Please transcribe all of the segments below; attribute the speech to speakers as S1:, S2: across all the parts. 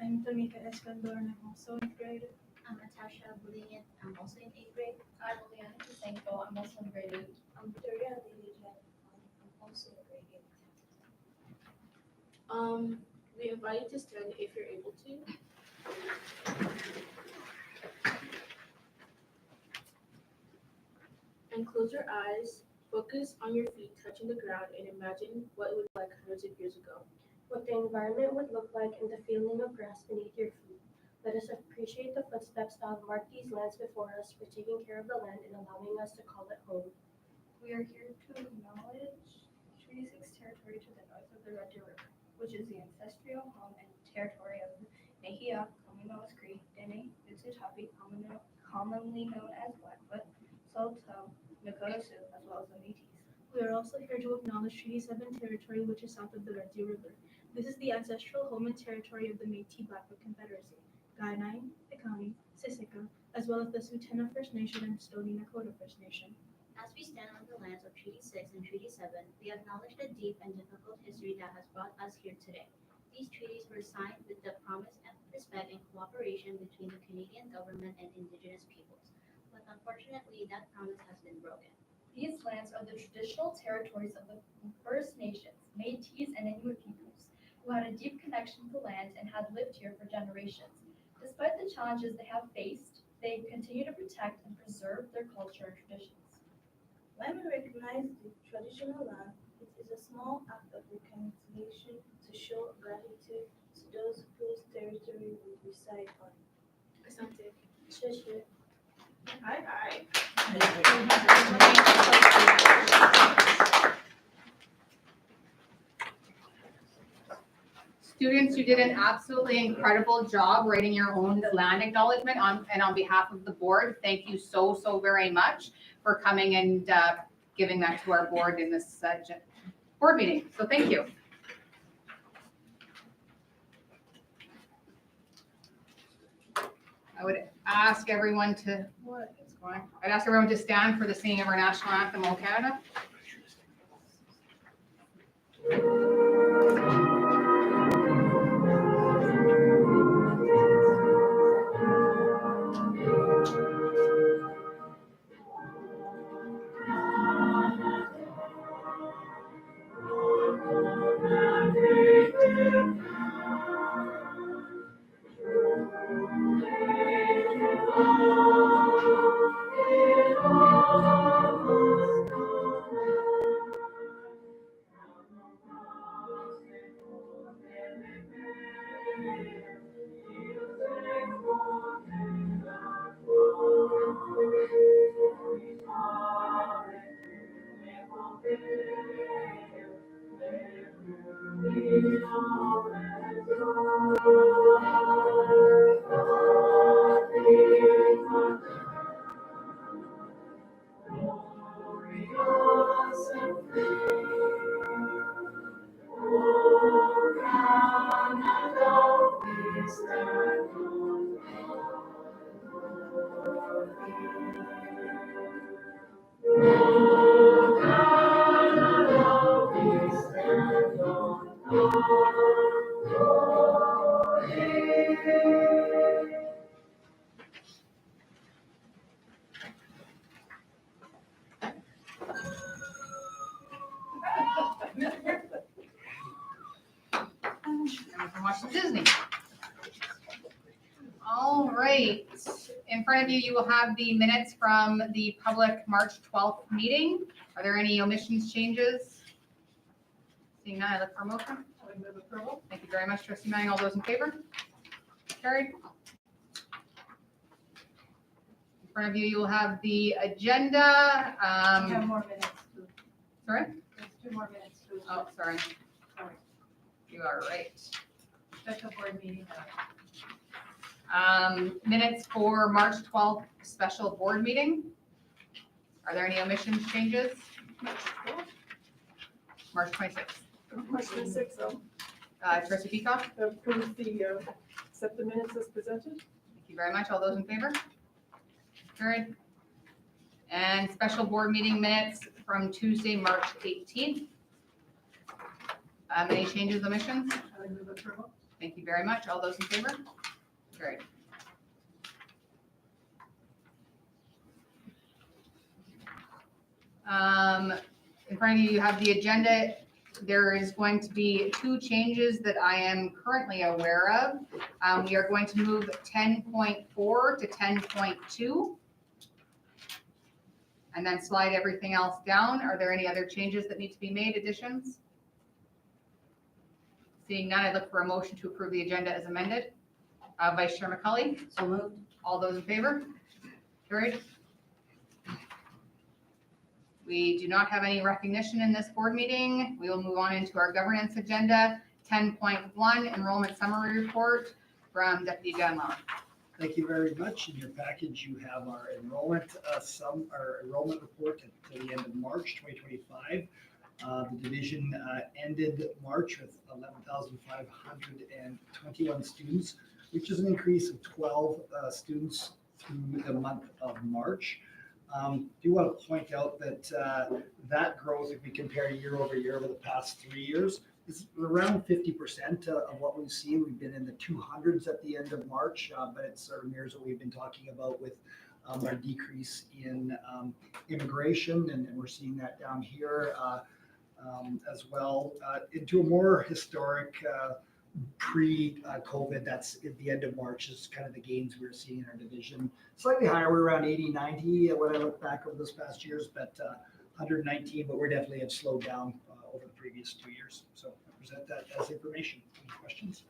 S1: I'm Tamika Escandor and I'm also in grade.
S2: I'm Natasha Bulingit. I'm also in 8th grade.
S3: I'm Liana Kusenko. I'm also in grade 8.
S4: I'm Victoria Lilijan. I'm also in grade 8.
S5: We invite you to stand if you're able to. And close your eyes, focus on your feet touching the ground, and imagine what it was like hundreds of years ago.
S1: What the environment would look like and the feeling of grass beneath your feet. Let us appreciate the footsteps that have marked these lands before us for taking care of the land and allowing us to call it home.
S4: We are here to acknowledge Treaty 6 territory to the north of the Red Deer River, which is the ancestral home and territory of the Nehia, commonly known as Cree, Dene, Utsutapi, commonly known as Blackfoot, Saulteaux, Nakota Sioux, as well as the Métis.
S1: We are also here to acknowledge Treaty 7 territory, which is south of the Red Deer River. This is the ancestral home and territory of the Métis Blackfoot Confederacy, Kainai, Piikani, Siksika, as well as the Tsuut'ina First Nation and Stoney Nakoda First Nation.
S2: As we stand on the lands of Treaty 6 and Treaty 7, we acknowledge the deep and difficult history that has brought us here today. These treaties were signed with the promise of respect and cooperation between the Canadian government and Indigenous peoples. But unfortunately, that promise has been broken.
S3: These lands are the traditional territories of the First Nations, Métis, and Inuit peoples, who had a deep connection to land and had lived here for generations. Despite the challenges they have faced, they continue to protect and preserve their culture and traditions.
S4: When we recognize the traditional land, it is a small act of reconciliation to show gratitude to those whose territory we reside on.
S1: Asante.
S4: Sheshe.
S5: Hi.
S6: Students, you did an absolutely incredible job writing your own land acknowledgement and on behalf of the board. Thank you so very much for coming and giving that to our board in this board meeting. So thank you. I would ask everyone to, what is going on? I'd ask everyone to stand for the singing of our national anthem, O Canada. Disney. All right. In front of you, you will have the minutes from the public March 12th meeting. Are there any omissions, changes? Seeing none, I look for a motion.
S5: I would move approval.
S6: Thank you very much, Trustee Manning. All those in favor? Carried. In front of you, you will have the agenda.
S4: We have more minutes.
S6: Sorry?
S4: There's 2 more minutes.
S6: Oh, sorry.
S4: Sorry.
S6: You are right.
S4: Special board meeting.
S6: Minutes for March 12th special board meeting. Are there any omissions, changes? March 26th.
S5: March 26th,
S6: Trustee Peacock,
S5: approve accept the minutes as presented.
S6: thank you very much. All those in favor? Carried. And special board meeting minutes from Tuesday, March 18th. Any changes, omissions?
S5: I would move approval.
S6: Thank you very much. All those in favor? Great. In front of you, you have the agenda. There is going to be 2 changes that I am currently aware of. We are going to move 10.4 to 10.2. And then slide everything else down. Are there any other changes that need to be made, additions? Seeing none, I look for a motion to approve the agenda as amended. Vice Chair McCully?
S2: So moved.
S6: All those in favor? Carried. We do not have any recognition in this board meeting. We will move on into our governance agenda. 10.1, enrollment summary report from Deputy Dunlop.
S7: Thank you very much. In your package, you have our enrollment enrollment report until the end of March 2025. The division ended March with 11,521 students, which is an increase of 12 students through the month of March. Do want to point out that that growth, if we compare year over year over the past 3 years, is around 50% of what we've seen. We've been in the 200s at the end of March, but it sort of mirrors what we've been talking about with our decrease in immigration, and we're seeing that down here as well. Into a more historic pre-COVID, that's at the end of March, is kind of the gains we were seeing in our division. Slightly higher, we're around 80, 90 when I look back over those past years, but 119, but we're definitely have slowed down over the previous 2 years. So I present that as information. Any questions?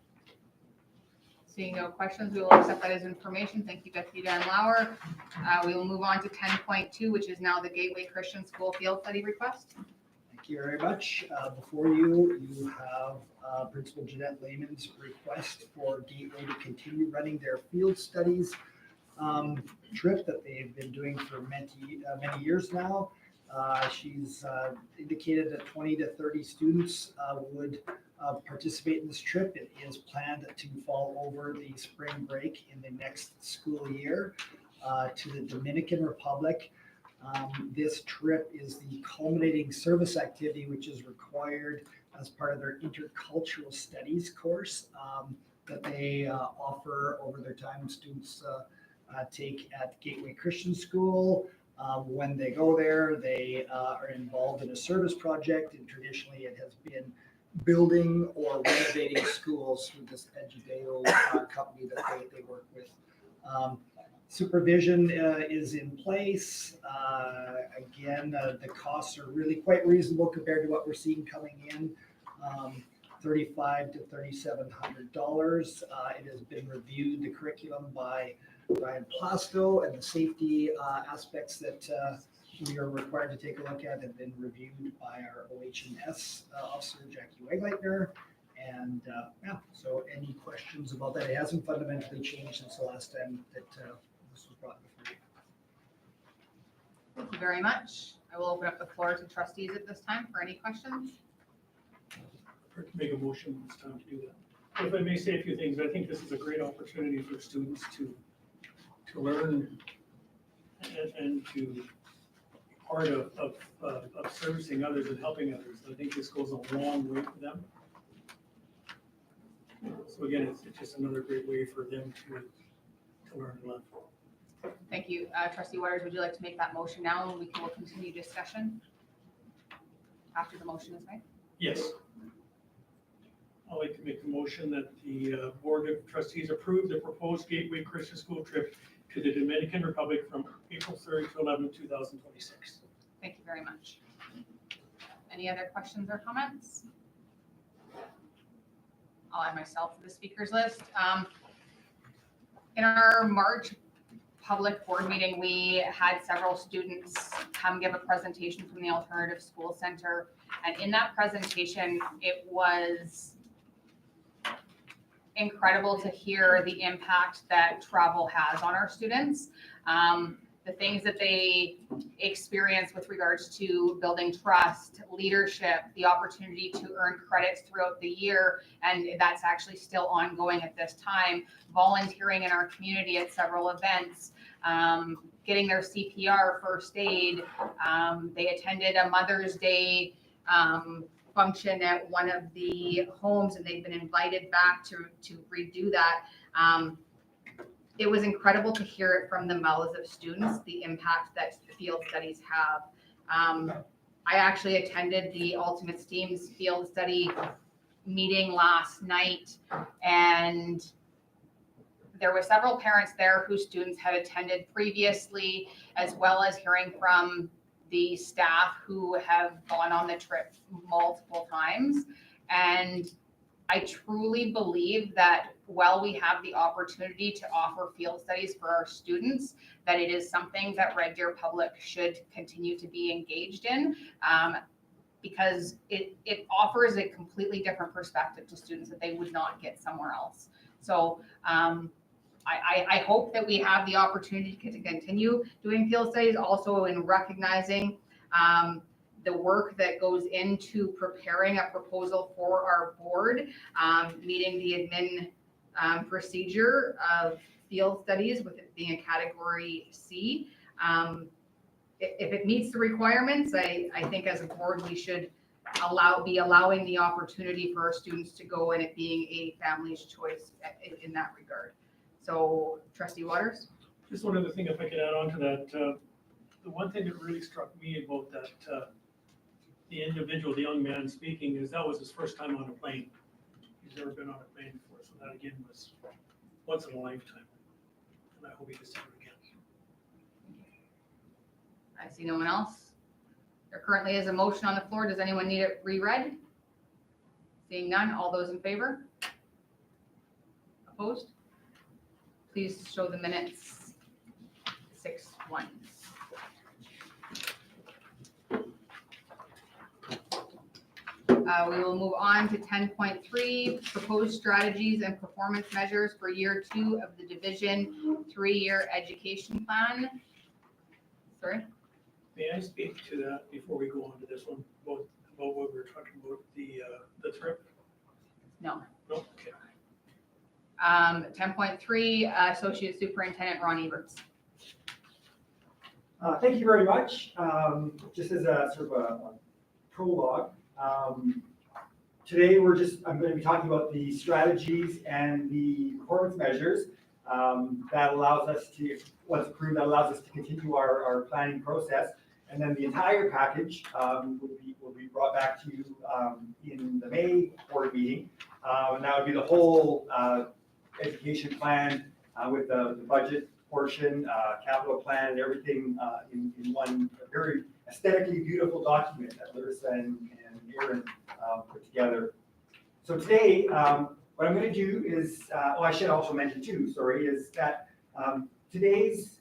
S6: Seeing no questions, we will accept that as information. Thank you, Deputy Dan Lauer. We will move on to 10.2, which is now the Gateway Christian School field study request.
S7: Thank you very much. Before you have Principal Jeanette Lehman's request for Gateway to continue running their field studies trip that they've been doing for many years now. She's indicated that 20 to 30 students would participate in this trip. It is planned to fall over the spring break in the next school year to the Dominican Republic. This trip is the culminating service activity, which is required as part of their intercultural studies course that they offer over their time. Students take at Gateway Christian School. When they go there, they are involved in a service project, and traditionally it has been building or renovating schools through this Judeo company that they work with. Supervision is in place. Again, the costs are really quite reasonable compared to what we're seeing coming in. $3,500 to $3,700. It has been reviewed, the curriculum, by Ryan Plasto, and the safety aspects that we are required to take a look at have been reviewed by our OH&S officer, Jackie Wegleitner. And so any questions about that? It hasn't fundamentally changed since the last time that this was brought before you.
S6: Thank you very much. I will open up the floor to trustees at this time for any questions.
S8: To make a motion this time to do that. If I may say a few things, I think this is a great opportunity for students to learn and to be part of servicing others and helping others. I think this goes a long way for them. So again, it's just another great way for them to learn and love.
S6: Thank you. Trustee Waters, would you like to make that motion now, and we will continue discussion after the motion is made?
S8: Yes. I'd like to make the motion that the Board of Trustees approve the proposed Gateway Christian School trip to the Dominican Republic from April 3rd to 11th, 2026.
S6: Thank you very much. Any other questions or comments? I'll add myself to the speakers list. In our March public board meeting, we had several students come give a presentation from the Alternative School Center. And in that presentation, it was incredible to hear the impact that travel has on our students. The things that they experience with regards to building trust, leadership, the opportunity to earn credits throughout the year, and that's actually still ongoing at this time, volunteering in our community at several events, getting their CPR, first aid. They attended a Mother's Day function at one of the homes, and they've been invited back to redo that. It was incredible to hear it from the mouths of students, the impact that the field studies have. I actually attended the Ultimate Steams field study meeting last night, and there were several parents there whose students had attended previously, as well as hearing from the staff who have gone on the trip multiple times. And I truly believe that while we have the opportunity to offer field studies for our students, that it is something that Red Deer Public should continue to be engaged in, because it offers a completely different perspective to students that they would not get somewhere else. So I hope that we have the opportunity to continue doing field studies, also in recognizing the work that goes into preparing a proposal for our board, meeting the admin procedure of field studies, with it being a category C. If it meets the requirements, I think as a board, we should be allowing the opportunity for our students to go, and it being a family's choice in that regard. So, Trustee Waters?
S8: Just one other thing, if I could add on to that, the one thing that really struck me about that, the individual, the young man speaking, is that was his first time on a plane. He's never been on a plane before, so that again was once in a lifetime. And I hope he gets to do it again.
S6: I see no one else. There currently is a motion on the floor. Does anyone need it reread? Seeing none, all those in favor? Opposed? Please show the minutes 6-1. We will move on to 10.3, proposed strategies and performance measures for year 2 of the Division 3-year education plan. Sorry?
S8: May I speak to that before we go on to this one, about what we were talking about, the trip?
S6: No.
S8: No, okay.
S6: 10.3, Associate Superintendent Ron Eberts.
S9: Thank you very much. Just as a sort of a prologue, today I'm going to be talking about the strategies and the performance measures that allows us to, once approved, that allows us to continue our planning process. And then the entire package will be brought back to you in the May board meeting. And that would be the whole education plan with the budget portion, capital plan, and everything in one very aesthetically beautiful document that Larissa and Aaron put together. So today, what I'm going to do is, I should also mention too, is that today's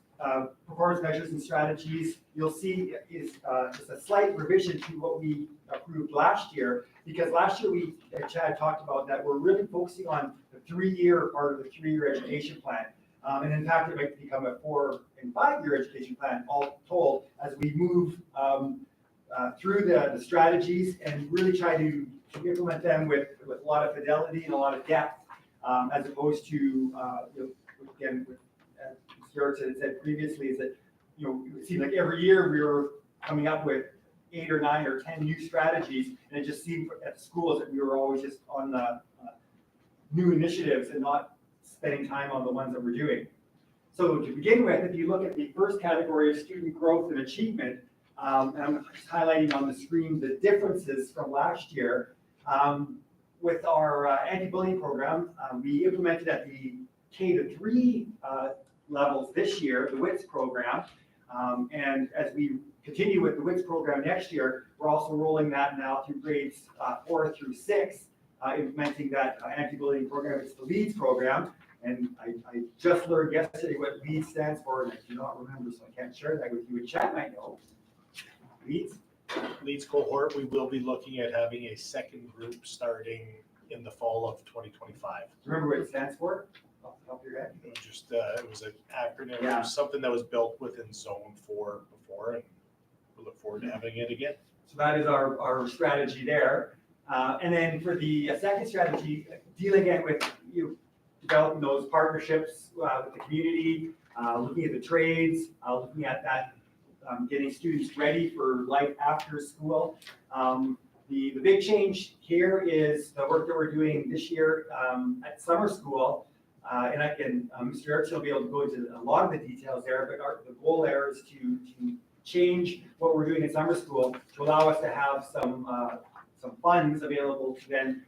S9: performance measures and strategies, you'll see is just a slight revision to what we approved last year, because last year Chad talked about that we're really focusing on the 3-year part of the 3-year education plan. And in fact, it might become a 4- and 5-year education plan, all told, as we move through the strategies and really try to implement them with a lot of fidelity and a lot of depth, as opposed to, again, as Stuart said previously, is that, it seemed like every year we were coming up with 8 or 9 or 10 new strategies, and it just seemed at the schools that we were always just on the new initiatives and not spending time on the ones that we're doing. So to begin with, if you look at the first category of student growth and achievement, and I'm just highlighting on the screen the differences from last year. With our anti-bullying program, we implemented at the K-3 levels this year, the WITS program. And as we continue with the WITS program next year, we're also rolling that now through grades 4 through 6, implementing that anti-bullying program. It's the LEADS program. And I just learned yesterday what LEADS stands for, and I do not remember, so I can't share that with you. Chat might know.
S10: Leads cohort, we will be looking at having a second group starting in the fall of 2025.
S9: Remember what it stands for? Off the top of your head?
S10: It was just, it was an acronym,
S9: Yeah.
S10: It was something that was built within Zone 4 before, and we look forward to having it again.
S9: So that is our strategy there. And then for the second strategy, dealing again with developing those partnerships with the community, looking at the trades, looking at that, getting students ready for life after school. The big change here is the work that we're doing this year at summer school. And Mr. Erickson will be able to go into a lot of the details there, but the goal there is to change what we're doing in summer school to allow us to have some funds available to then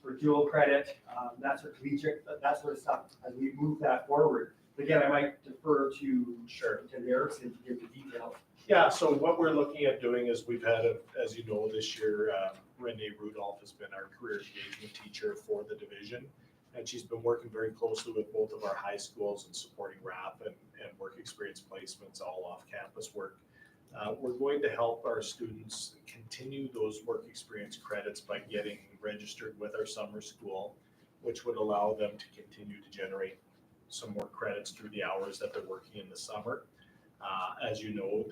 S9: for dual credit, that sort of collegiate, that sort of stuff as we move that forward. But again, I might defer to Erickson to give the details.
S10: Yeah, so what we're looking at doing is we've had, as you know, this year, Renee Rudolph has been our career engagement teacher for the division. And she's been working very closely with both of our high schools and supporting RAP and work experience placements, all off-campus work. We're going to help our students continue those work experience credits by getting registered with our summer school, which would allow them to continue to generate some more credits through the hours that they're working in the summer. As you know,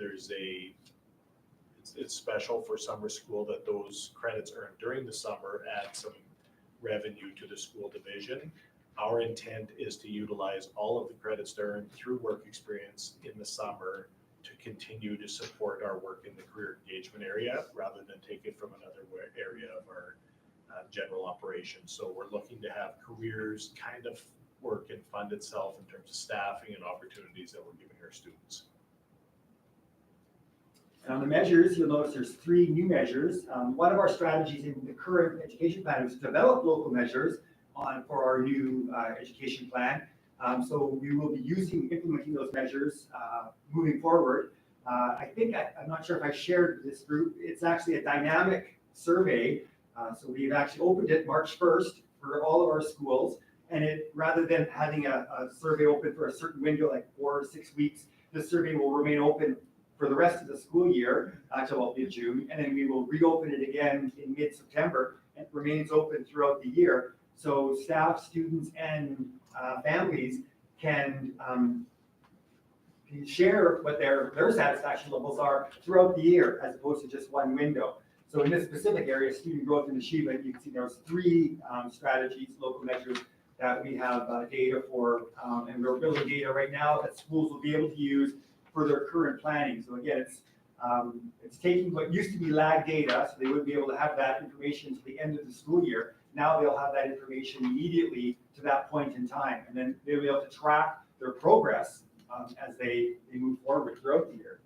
S10: it's special for summer school that those credits earned during the summer add some revenue to the school division. Our intent is to utilize all of the credits earned through work experience in the summer to continue to support our work in the career engagement area rather than take it from another area of our general operation. So we're looking to have careers kind of work and fund itself in terms of staffing and opportunities that we're giving our students.
S9: And on the measures, you'll notice there's 3 new measures. One of our strategies in the current education plan is to develop local measures for our new education plan. So we will be implementing those measures moving forward. I'm not sure if I shared this group. It's actually a dynamic survey. So we've actually opened it March 1st for all of our schools. And rather than having a survey open for a certain window, like 4 or 6 weeks, the survey will remain open for the rest of the school year until mid-June, and then we will reopen it again in mid-September, and it remains open throughout the year. So staff, students, and families can share what their satisfaction levels are throughout the year, as opposed to just one window. So in this specific area, student growth and achievement, you can see there's 3 strategies, local measures that we have data for, and we're building data right now that schools will be able to use for their current planning. So again, it's taking what used to be lag data, so they wouldn't be able to have that information to the end of the school year. Now they'll have that information immediately to that point in time, and then they'll be able to track their progress as they move forward throughout the year.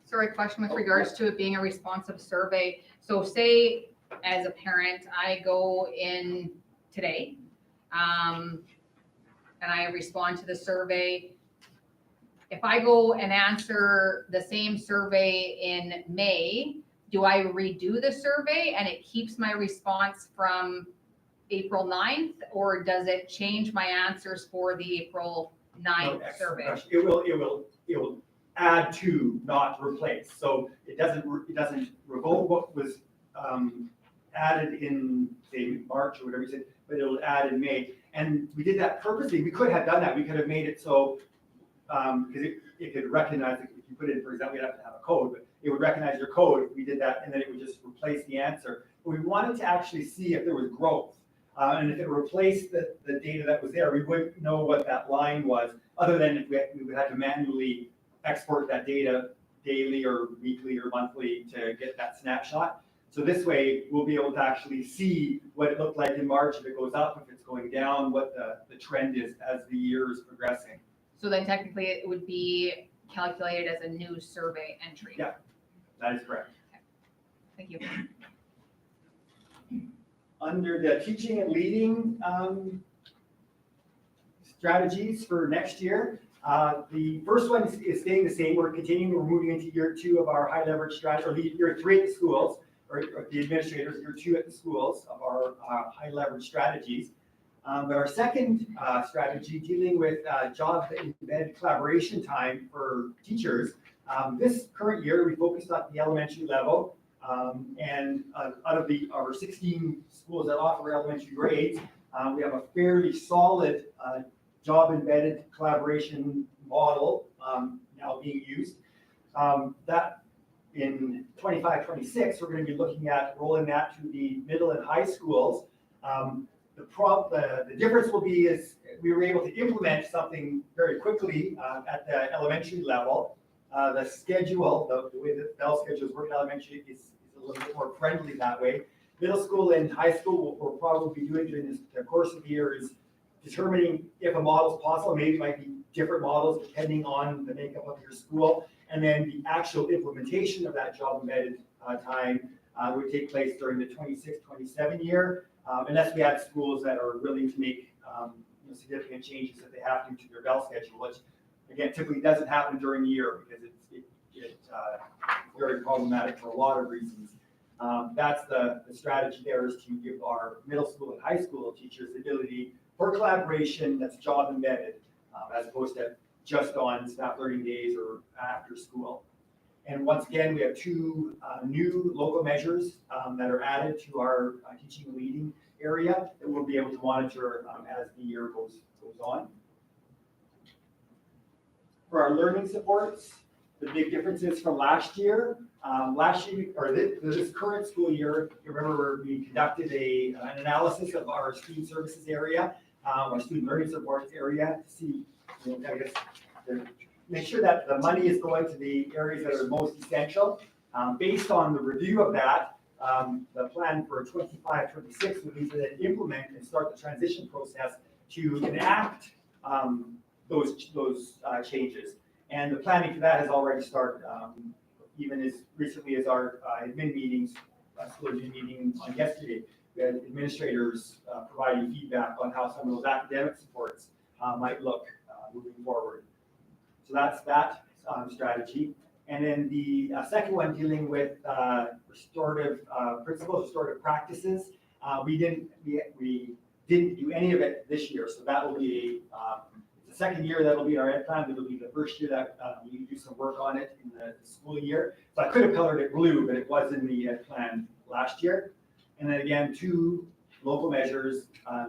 S6: Sorry, question with regards to it being a responsive survey. So say, as a parent, I go in today, and I respond to the survey. If I go and answer the same survey in May, do I redo the survey and it keeps my response from April 9th, or does it change my answers for the April 9th survey?
S9: It will add to, not replace. So it doesn't revoke what was added in, say, March or whatever you said, but it'll add in May. And we did that purposely. We could have done that. We could have made it so, because it could recognize, if you put in, for example, you'd have to have a code, but it would recognize your code if we did that, and then it would just replace the answer. But we wanted to actually see if there was growth. And if it replaced the data that was there, we wouldn't know what that line was, other than if we would have to manually export that data daily or weekly or monthly to get that snapshot. So this way, we'll be able to actually see what it looked like in March, if it goes up, if it's going down, what the trend is as the year is progressing.
S6: So then technically it would be calculated as a new survey entry.
S9: Yeah, that is correct.
S6: Okay. Thank you.
S9: Under the teaching and leading strategies for next year, the first one is staying the same. We're continuing, we're moving into year 2 of our high leverage strategy, or year 3 at the schools, or the administrators, year 2 at the schools of our high leverage strategies. But our second strategy, dealing with job embedded collaboration time for teachers, this current year we focused on the elementary level, and out of our 16 schools that offer elementary grades, we have a fairly solid job embedded collaboration model now being used. That in 25-26, we're going to be looking at rolling that to the middle and high schools. The difference will be is we were able to implement something very quickly at the elementary level. The schedule, the way that Bell schedule is working elementary is a a little bit more friendly that way. Middle school and high school, what we'll probably be doing during the course of the year is determining if a model is possible. Maybe it might be different models depending on the makeup of your school. And then the actual implementation of that job embedded time would take place during the 26-27 year, unless we had schools that are willing to make significant changes that they have to their bell schedule, which again typically doesn't happen during the year because it's very problematic for a lot of reasons. That's the strategy there, is to give our middle school and high school teachers the ability for collaboration that's job embedded, as opposed to just on staff learning days or after school. And once again, we have two new local measures that are added to our teaching and leading area that we'll be able to monitor as the year goes on. For our learning supports, the big differences from last year, this current school year, you remember we conducted an analysis of our student services area, our student learning supports area, to see, I guess, to make sure that the money is going to the areas that are most essential. Based on the review of that, the plan for 25-26 would be to then implement and start the transition process to enact those changes. And the planning for that has already started, even as recently as our admin meetings, school admin meeting on yesterday. We had administrators providing feedback on how some of those academic supports might look moving forward. So that's that strategy. And then the second one, dealing with restorative principles, restorative practices. We didn't do any of it this year, so that will be the second year that'll be our ed plan. It'll be the first year that we do some work on it in the school year. So I could have colored it blue, but it was in the ed plan last year. And then again, two local measures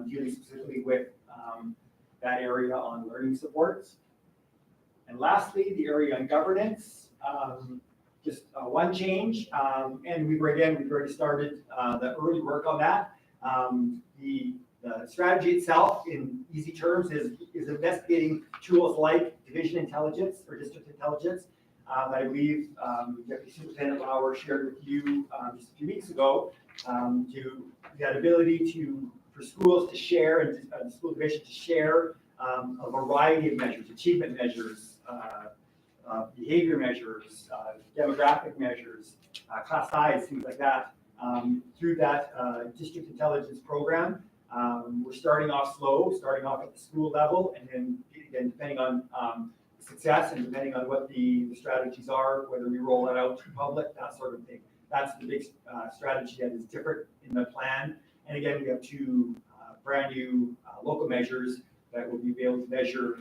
S9: dealing specifically with that area on learning supports. And lastly, the area on governance, just one change, and we've already started the early work on that. The strategy itself, in easy terms, is investigating tools like division intelligence or district intelligence that I believe Deputy Superintendent Lauer shared with you just a few weeks ago, to that ability for schools to share and the school division to share a variety of measures, achievement measures, behavior measures, demographic measures, class size, things like that, through that district intelligence program. We're starting off slow, starting off at the school level, and then again, depending on success and depending on what the strategies are, whether we roll it out to public, that sort of thing. That's the big strategy that is different in the plan. And again, we have two brand new local measures that will be able to measure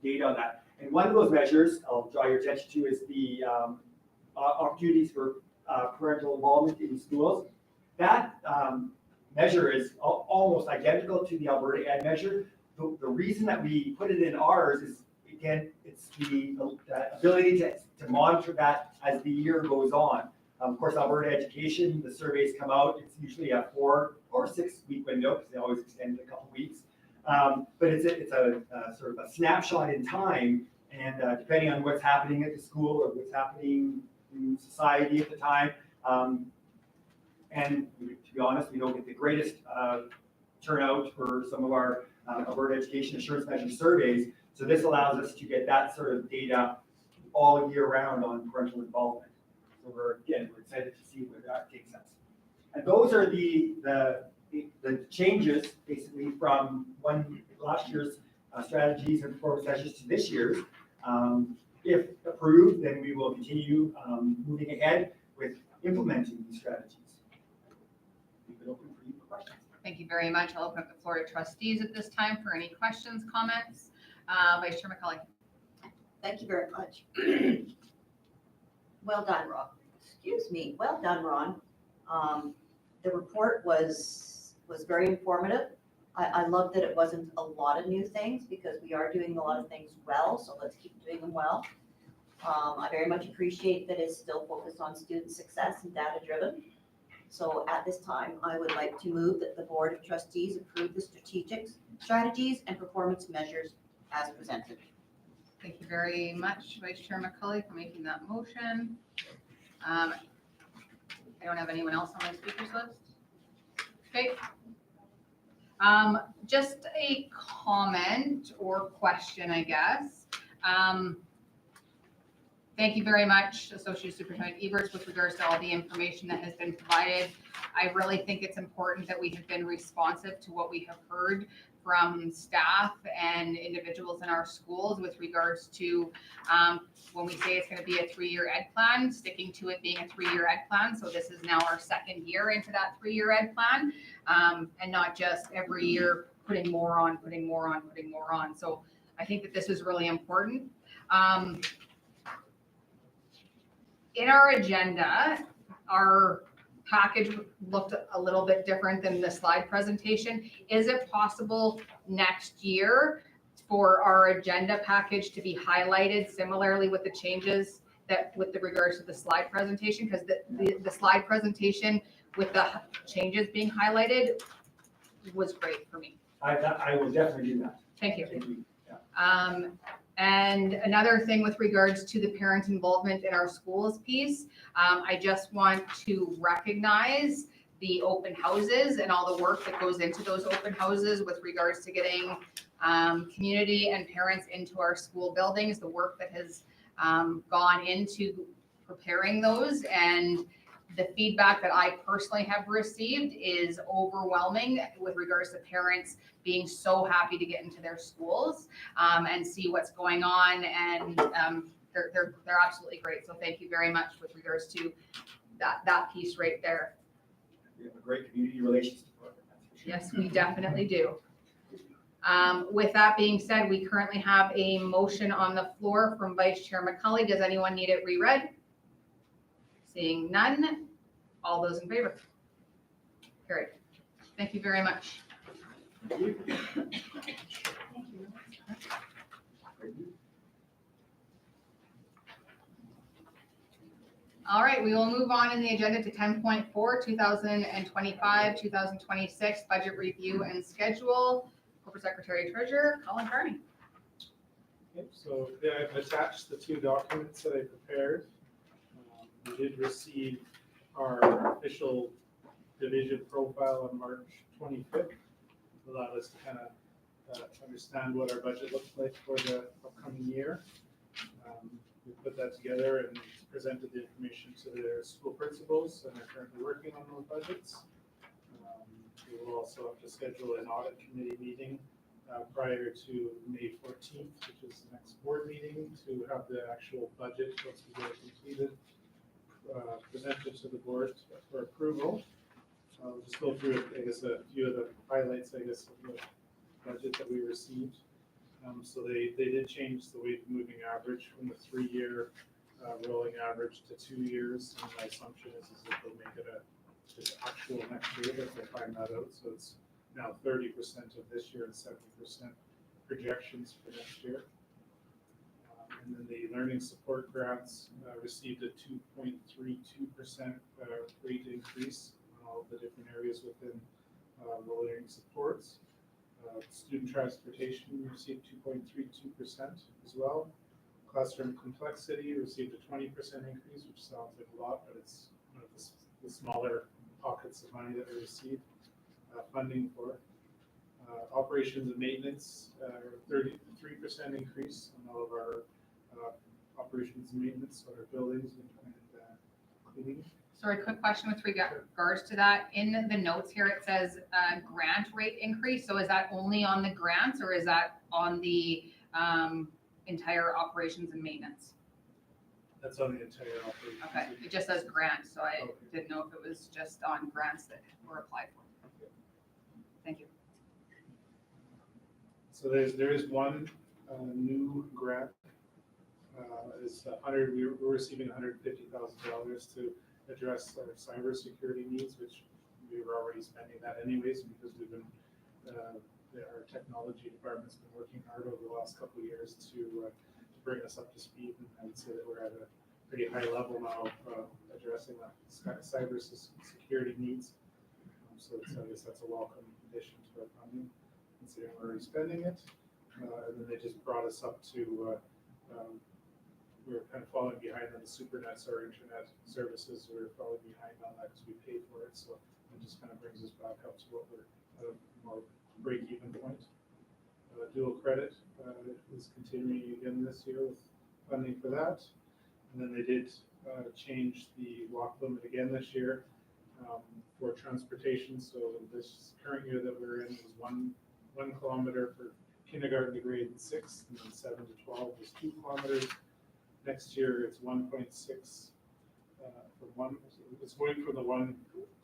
S9: data on that. And one of those measures I'll draw your attention to is the opportunities for parental involvement in schools. That measure is almost identical to the Alberta Ed measure. The reason that we put it in ours is, again, it's the ability to monitor that as the year goes on. Of course, Alberta Education, the surveys come out, it's usually a 4 or 6 week window, because they always extend it a couple weeks. But it's a sort of a snapshot in time, and depending on what's happening at the school or what's happening in society at the time, and to be honest, we don't get the greatest turnout for some of our Alberta Education Assurance Measure surveys. So this allows us to get that sort of data all year round on parental involvement. So we're excited to see where that takes us. And those are the changes basically from last year's strategies and performance measures to this year's. If approved, then we will continue moving ahead with implementing these strategies. Leave it open for you for questions.
S6: Thank you very much. I'll open up the floor to trustees at this time for any questions, comments. Vice Chair McCauley.
S11: Thank you very much. Well done, Ron. Excuse me. Well done, Ron. The report was very informative. I love that it wasn't a lot of new things, because we are doing a lot of things well, so let's keep doing them well. I very much appreciate that it's still focused on student success and data driven. So at this time, I would like to move that the Board of Trustees approve the strategies and performance measures as presented.
S6: Thank you very much, Vice Chair McCauley, for making that motion. I don't have anyone else on my speakers list. Okay. Just a comment or question, I guess. Thank you very much, Associate Superintendent Eberts, with regards to all the information that has been provided. I really think it's important that we have been responsive to what we have heard from staff and individuals in our schools with regards to when we say it's going to be a 3-year ed plan, sticking to it being a 3-year ed plan. So this is now our 2nd year into that 3-year ed plan, and not just every year putting more on, putting more on, putting more on. So I think that this is really important. In our agenda, our package looked a little bit different than the slide presentation. Is it possible next year for our agenda package to be highlighted similarly with the changes that with the regards to the slide presentation? Because the slide presentation with the changes being highlighted was great for me.
S9: I will definitely do that.
S6: Thank you.
S9: Thank you. Yeah.
S6: And another thing with regards to the parent involvement in our schools piece, I just want to recognize the open houses and all the work that goes into those open houses with regards to getting community and parents into our school buildings, the work that has gone into preparing those, and the feedback that I personally have received is overwhelming with regards to parents being so happy to get into their schools and see what's going on, and they're absolutely great. So thank you very much with regards to that piece right there.
S9: We have a great community relations department, that's for sure.
S6: Yes, we definitely do. With that being said, we currently have a motion on the floor from Vice Chair McCully. Does anyone need it reread? Seeing none, all those in favor? Carried. Thank you very much. All right, we will move on in the agenda to 10.4, 2025, 2026 budget review and schedule. Corporate Secretary Treasurer, Colin Carney.
S12: Okay, so I've attached the 2 documents that I prepared. We did receive our official division profile on March 25th. Allowed us to kind of understand what our budget looks like for the upcoming year. We put that together and presented the information to their school principals, and they're currently working on those budgets. We will also have to schedule an audit committee meeting prior to May 14th, which is the next board meeting, to have the actual budget once we get it completed presented to the board for approval. I'll just go through, I guess, a few of the highlights, I guess, of the budget that we received. So they did change the weighted moving average from the 3-year rolling average to 2 years. And my assumption is that they'll make it just actual next year, but they'll find that out. So it's now 30% of this year and 70% projections for next year. And then the learning support grants received a 2.32% rate increase on all the different areas within the learning supports. Student transportation received 2.32% as well. Classroom complexity received a 20% increase, which sounds like a lot, but it's one of the smaller pockets of money that we received funding for. Operations and maintenance, 33% increase on all of our operations and maintenance on our buildings and cleaning.
S6: Sorry, quick question with regards to that. In the notes here, it says grant rate increase. So is that only on the grants, or is that on the entire operations and maintenance?
S12: That's on the entire operation.
S6: Okay, it just says grant, so I didn't know if it was just on grants that were applied for. Thank you.
S12: So there is one new grant. We're receiving $150,000 to address our cybersecurity needs, which we were already spending that anyways, because we've been our technology department's been working hard over the last couple of years to bring us up to speed, and I would say that we're at a pretty high level now of addressing the cyber security needs. So I guess that's a welcome addition to our funding, considering we're already spending it. And then they just brought us up to we were kind of falling behind on the SuperNets, our internet services, we were falling behind on that because we paid for it, so it just kind of brings us back up to what we're at a more break-even point. Dual credit is continuing again this year with funding for that. And then they did change the walk limit again this year for transportation. So this current year that we're in is one kilometer for kindergarten to grade 6, and then 7 to 12 is 2 kilometers. Next year it's 1.6 it's going from the 1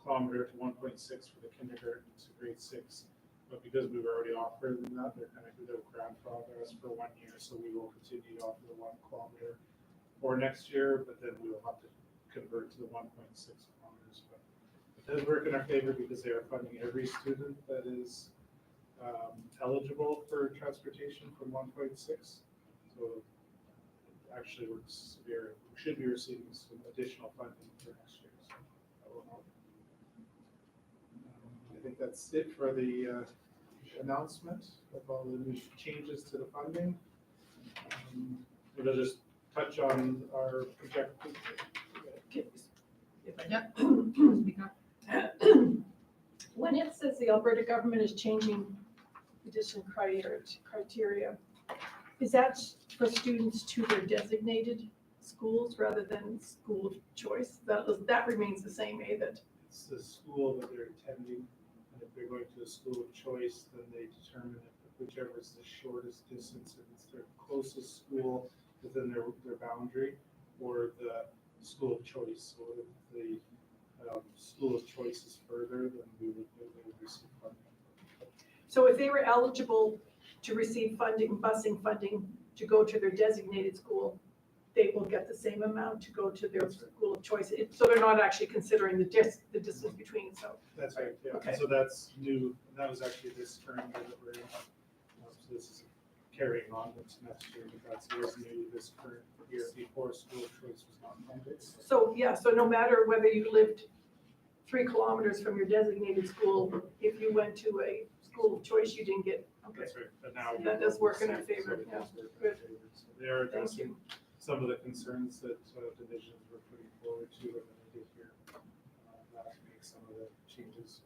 S12: kilometer to 1.6 for the kindergarten to grade 6. But because we've already offered them that, they're grandfathered us for 1 year, so we will continue to offer the 1 kilometer for next year, but then we will have to convert to the 1.6 kilometers. But it does work in our favor because they are funding every student that is eligible for transportation from 1.6. So it actually works severe. We should be receiving some additional funding for next year. So that will help. I think that's it for the announcement of all the new changes to the funding. We'll just touch on our projected.
S13: When it says the Alberta government is changing addition criteria, is that for students to their designated schools rather than school of choice? That remains the same, that
S12: It's the school that they're attending, and if they're going to a school of choice, then they determine if whichever is the shortest distance, if it's their closest school within their boundary, or the school of choice. So if the school of choice is further, then they would receive funding.
S13: So if they were eligible to receive funding, busing funding to go to their designated school, they will get the same amount to go to their school of choice. So they're not actually considering the distance between, so.
S12: That's right, yeah.
S13: Okay.
S12: So that's new, and that was actually this current year that we're in. So this is carrying on into next year, but that's was new this current year before school of choice was not funded.
S13: So, yeah, so no matter whether you lived 3 kilometers from your designated school, if you went to a school of choice, you didn't get, okay.
S12: That's right, but now.
S13: That does work in our
S12: So
S13: favor,
S12: it
S13: yeah,
S12: does work in our
S13: good.
S12: favor. So they are
S13: Thank
S12: addressing
S13: you.
S12: some of the concerns that divisions were putting forward to, and then I did hear that make some of the changes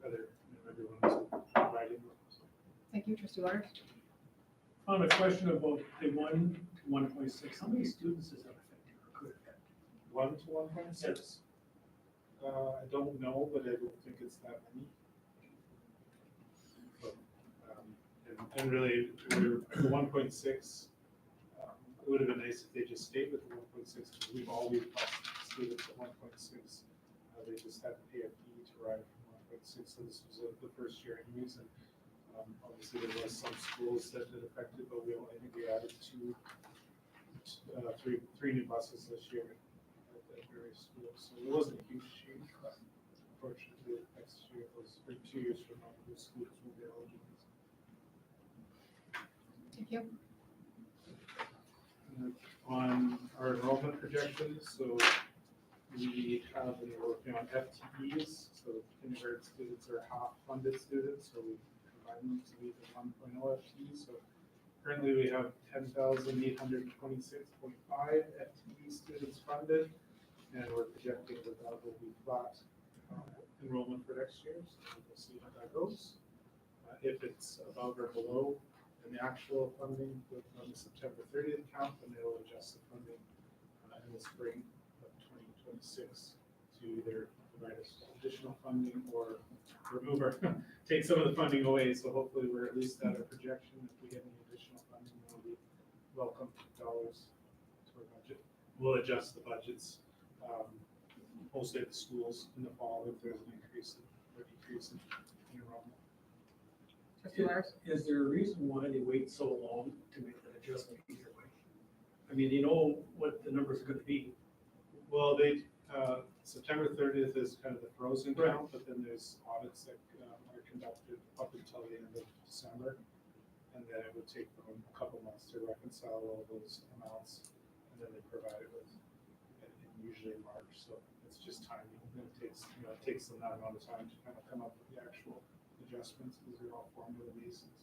S12: better, everyone's providing. So.
S6: Thank you, Trustee Waters.
S8: On a question about the 1 to 1.6, how many students is that affecting or could affect?
S12: 1 to 1.6? I don't know, but I don't think it's that many. But, and really, we're 1.6. It would have been nice if they just stayed with the 1.6 because we've always lost students at 1.6. They just had to pay a fee to ride from 1.6. So this was the first year anyways. And obviously there was some schools that it affected, but I think we added three new buses this year at various schools. So it wasn't a huge change, but unfortunately next year was 2 years from now, those schools will be eligible.
S6: Thank you.
S12: On our enrollment projections, so we have been working on FTEs, so kindergarten students are half funded students, so we combine them to be the 1.0 FTE. So currently we have 10,826.5 FTE students funded, and we're projecting that that will be flat enrollment for next year, so we'll see how that goes. If it's above or below in the actual funding on the September 30th count, then they'll adjust the funding in the spring of 2026 to either provide us additional funding or remove or take some of the funding away. So hopefully we're at least at a projection. If we get any additional funding, that'll be welcome dollars to our budget. We'll adjust the budgets mostly at the schools in the fall if there's an increase or decrease in enrollment.
S8: Is there a reason why they wait so long to make that adjustment either way? I mean, you know what the numbers are going to be.
S12: Well, September 30th is kind of the frozen count, but then there's audits that are conducted up until the end of December. And then it would take them a couple months to reconcile all those amounts, and then they provide it with, usually in March. So it's just timing. And it takes them that amount of time to kind of come up with the actual adjustments because they're all formula basis.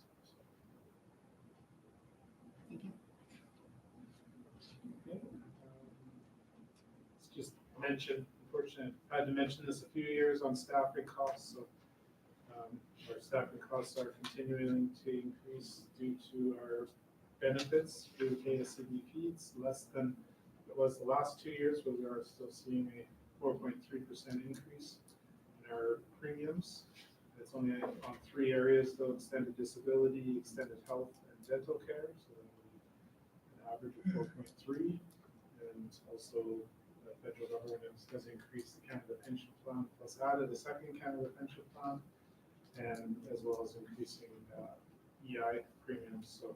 S6: Thank you.
S12: mention, unfortunately, I had to mention this a few years on staffing costs, so our staffing costs are continuing to increase due to our benefits through KSCBP. It's less than it was the last 2 years, but we are still seeing a 4.3% increase in our premiums. It's only on 3 areas, though: extended disability, extended health, and dental care. So an average of 4.3, and also the federal government has increased the Canada Pension Plan, plus added a second Canada Pension Plan, and as well as increasing EI premiums. So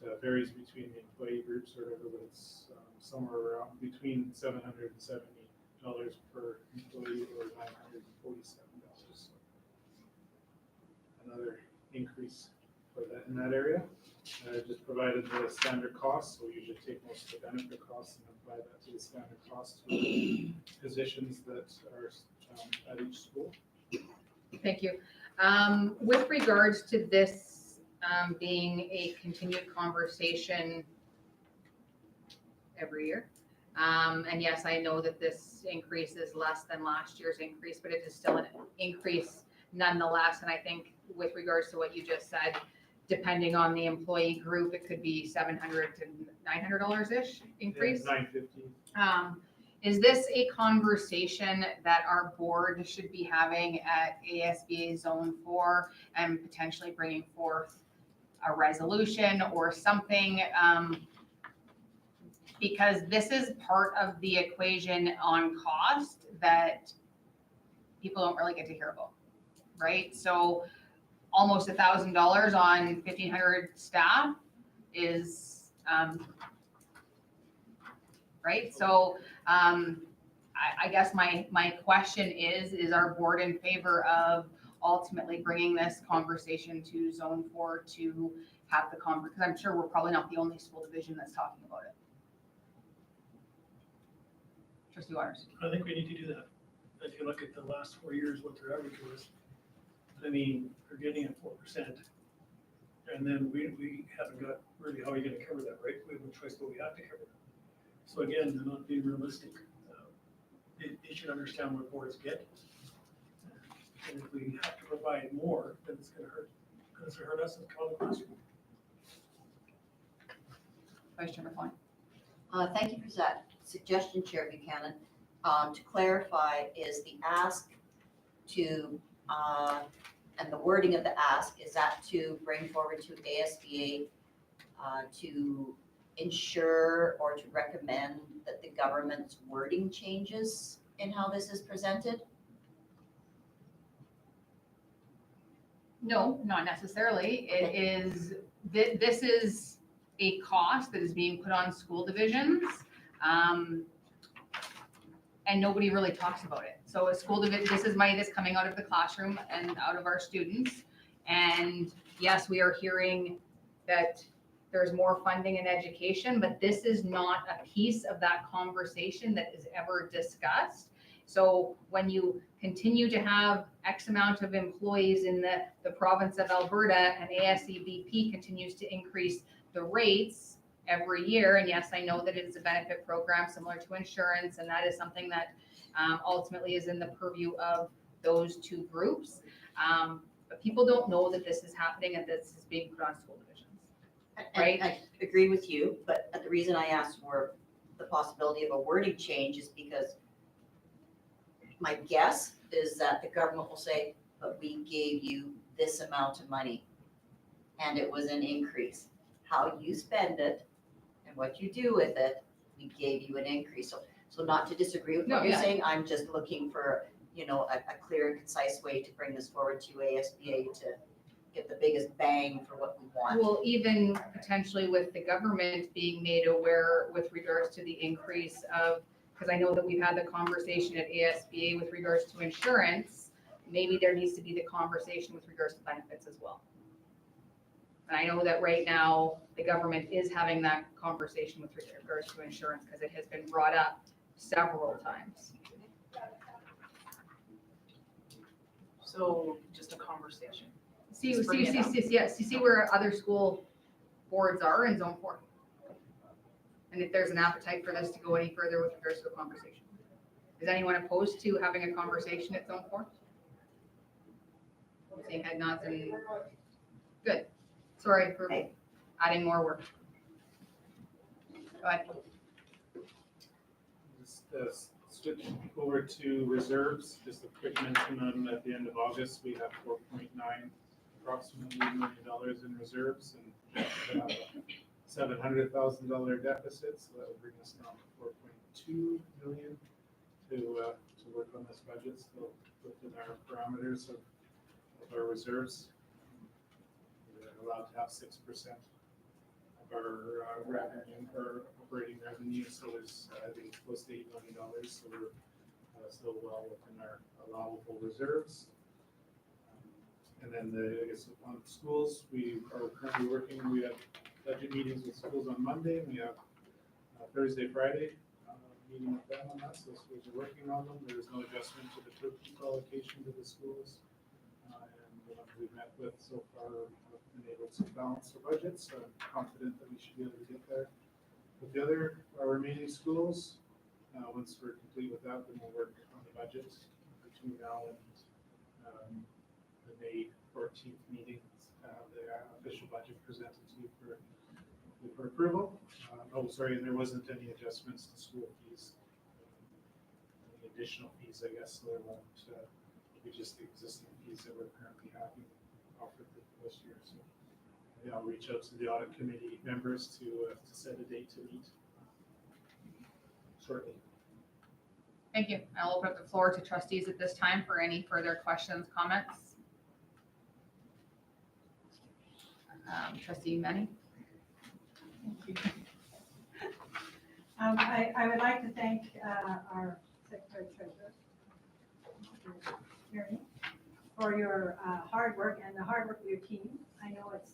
S12: it varies between the employee groups or whatever, but it's somewhere around between $770 per employee or $947. So another increase for that in that area. I just provided the standard costs, so we usually take most of the benefit costs and apply that to the standard cost for the positions that are at each school.
S6: Thank you. With regards to this being a continued conversation every year, and yes, I know that this increase is less than last year's increase, but it is still an increase nonetheless. And I think with regards to what you just said, depending on the employee group, it could be $700 to $900-ish increase.
S12: Yeah, $950.
S6: Is this a conversation that our board should be having at ASBA Zone 4 and potentially bringing forth a resolution or something? Because this is part of the equation on cost that people don't really get to hear about, right? So almost $1,000 on 1,500 staff is, right? So I guess my question is our board in favor of ultimately bringing this conversation to Zone 4 to have the conversation? Because I'm sure we're probably not the only school division that's talking about it. Trustee Waters.
S8: I think we need to do that. If you look at the last 4 years, what their average was, I mean, they're getting at 4%. And then we haven't got really how are you going to cover that, right? We have no choice, but we have to cover that. So again, they're not being realistic. They should understand what boards get. And if we have to provide more, then it's going to hurt. It's going to hurt us in the classroom.
S6: Vice Chair McCoy.
S11: Thank you for that suggestion, Chair Buchanan. To clarify, is the ask to, and the wording of the ask, is that to bring forward to ASBA to ensure or to recommend that the government's wording changes in how this is presented?
S6: No, not necessarily. It is, this is a cost that is being put on school divisions. And nobody really talks about it. So a school division, this is money that's coming out of the classroom and out of our students. And yes, we are hearing that there's more funding in education, but this is not a piece of that conversation that is ever discussed. So when you continue to have X amount of employees in the province of Alberta and ASCBP continues to increase the rates every year, and yes, I know that it is a benefit program similar to insurance, and that is something that ultimately is in the purview of those two groups. But people don't know that this is happening and this is being put on school divisions. Right.
S11: I agree with you, but the reason I asked for the possibility of a wording change is because my guess is that the government will say, but we gave you this amount of money and it was an increase. How you spend it and what you do with it, we gave you an increase. So not to disagree with what you're saying, I'm just looking for, a clear and concise way to bring this forward to ASBA to get the biggest bang for what we want.
S6: Well, even potentially with the government being made aware with regards to the increase of, because I know that we've had the conversation at ASBA with regards to insurance, maybe there needs to be the conversation with regards to benefits as well. And I know that right now, the government is having that conversation with regards to insurance because it has been brought up several times.
S14: So just a conversation.
S6: See where other school boards are in Zone 4. And if there's an appetite for this to go any further with regards to the conversation. Is anyone opposed to having a conversation at Zone 4? Seeing head nods and, good. Sorry for
S11: Okay.
S6: adding more work. Go ahead.
S12: Just switch over to reserves, just a quick mention on, at the end of August, we have approximately $4.9 million in reserves and $700,000 deficit, so that would bring us down to $4.2 million to work on this budget, so within our parameters of our reserves. We're allowed to have 6% of our revenue, or operating revenue, so there's, I think it's close to $8 million, so we're still well within our allowable reserves. And then I guess on schools, we are currently working, we have budget meetings with schools on Monday, and we have Thursday, Friday, meeting with them on that, so schools are working on them. There's no adjustment to the turkey allocation to the schools. And the ones we've met with so far have been able to balance the budgets, so I'm confident that we should be able to get there. With the other, our remaining schools, once we're complete with that, then we'll work on the budget between now and the May 14th meeting, the official budget presented to you for approval. Oh, sorry, and there wasn't any adjustments to school fees. Any additional fees, I guess, so there won't be just the existing fees that we're currently having offered this year. So yeah, I'll reach out to the audit committee members to set a date to meet shortly.
S6: Thank you. I'll open up the floor to trustees at this time for any further questions, comments. Trustee Manning.
S14: I would like to thank our Secretary Treasurer, Tierney, for your hard work and the hard work of your team. I know it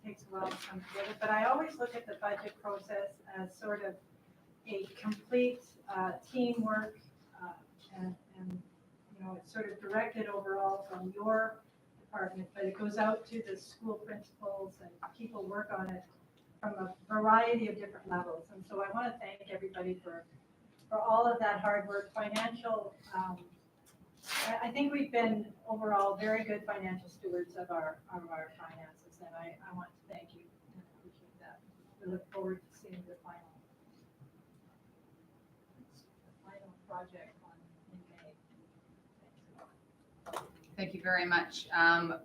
S14: takes a while to come together, but I always look at the budget process as sort of a complete teamwork, and you know, it's sort of directed overall from your department, but it goes out to the school principals and people work on it from a variety of different levels. And so I want to thank everybody for all of that hard work. Financial, I think we've been overall very good financial stewards of our finances, and I want to thank you and appreciate that. We look forward to seeing the final project in May.
S6: Thank you very much.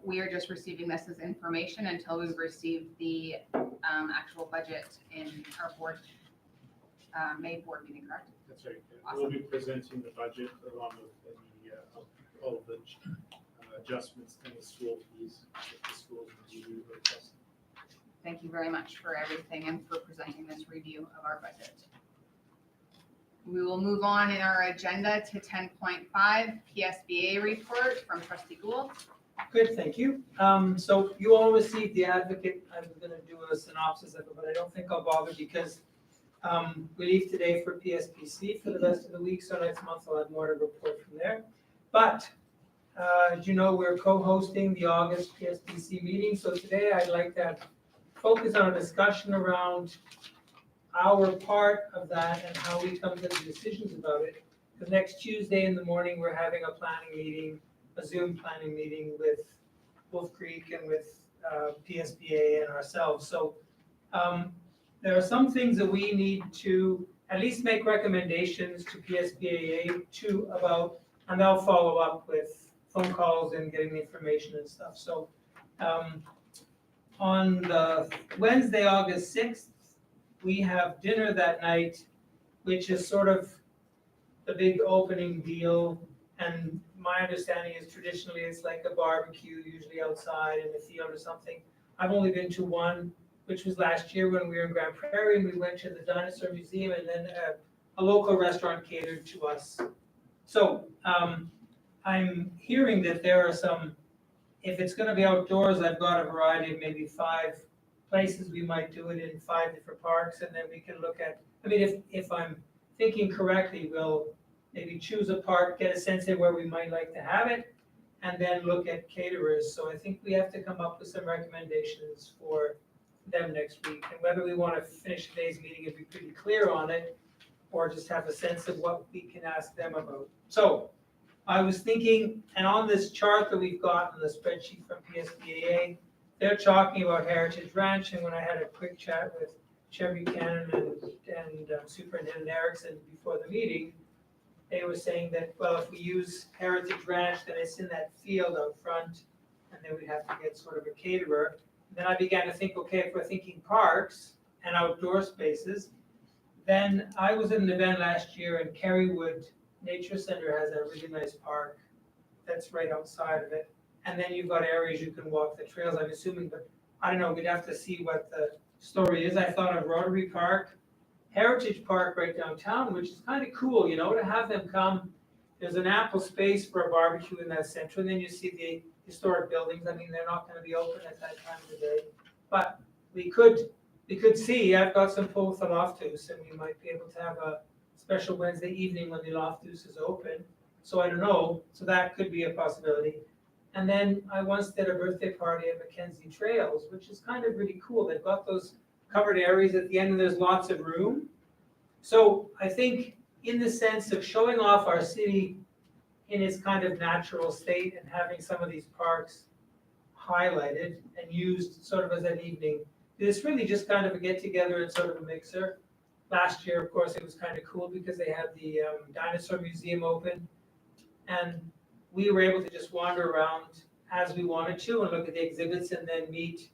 S6: We are just receiving this as information until we've received the actual budget in our board, May board meeting, correct?
S12: That's right.
S6: Awesome.
S12: We'll be presenting the budget along with any, all of the adjustments to the school fees that the schools review requested.
S6: Thank you very much for everything and for presenting this review of our budget. We will move on in our agenda to 10.5 PSBA report from Trustee Gould.
S15: Good, thank you. So you all received the advocate. I'm going to do a synopsis of it, but I don't think I'll bother because we leave today for PSPC for the rest of the week. So next month I'll have more to report from there. But as you know, we're co-hosting the August PSPC meeting. So today I'd like to focus on a discussion around our part of that and how we come to the decisions about it. Because next Tuesday in the morning, we're having a planning meeting, a Zoom planning meeting with Wolf Creek and with PSBA and ourselves. So there are some things that we need to at least make recommendations to PSBA about, and they'll follow up with phone calls and getting the information and stuff. So on the Wednesday, August 6th, we have dinner that night, which is sort of the big opening deal. And my understanding is traditionally it's like a barbecue, usually outside in the field or something. I've only been to one, which was last year when we were in Grand Prairie, and we went to the Dinosaur Museum, and then a local restaurant catered to us. So I'm hearing that there are some, if it's going to be outdoors, I've got a variety of maybe 5 places we might do it in, 5 different parks, and then we can look at, I mean, if I'm thinking correctly, we'll maybe choose a park, get a sense of where we might like to have it, and then look at caterers. So I think we have to come up with some recommendations for them next week. And whether we want to finish today's meeting and be pretty clear on it, or just have a sense of what we can ask them about. So I was thinking, and on this chart that we've got in the spreadsheet from PSBAA, they're talking about Heritage Ranch, and when I had a quick chat with Chair Buchanan and Superintendent Erickson before the meeting, they were saying that, well, if we use Heritage Ranch, then it's in that field out front, and then we'd have to get sort of a caterer. Then I began to think, okay, if we're thinking parks and outdoor spaces, then I was at an event last year, and Kerrywood Nature Center has a really nice park that's right outside of it. And then you've got areas you can walk the trails, I'm assuming, but I don't know, we'd have to see what the story is. I thought of Rotary Park, Heritage Park right downtown, which is kind of cool, to have them come. There's an ample space for a barbecue in that center, and then you see the historic buildings. I mean, they're not gonna be open at that time of the day. But we could see, I've got some pull with the Loftus, and we might be able to have a special Wednesday evening when the Loftus is open. So I don't know, so that could be a possibility. And then I once did a birthday party at Mackenzie Trails, which is kind of really cool. They've got those covered areas at the end, and there's lots of room. So I think in the sense of showing off our city in its kind of natural state and having some of these parks highlighted and used sort of as an evening, it's really just kind of a get together and sort of a mixer. Last year, of course, it was kind of cool because they had the dinosaur museum open, and we were able to just wander around as we wanted to and look at the exhibits and then meet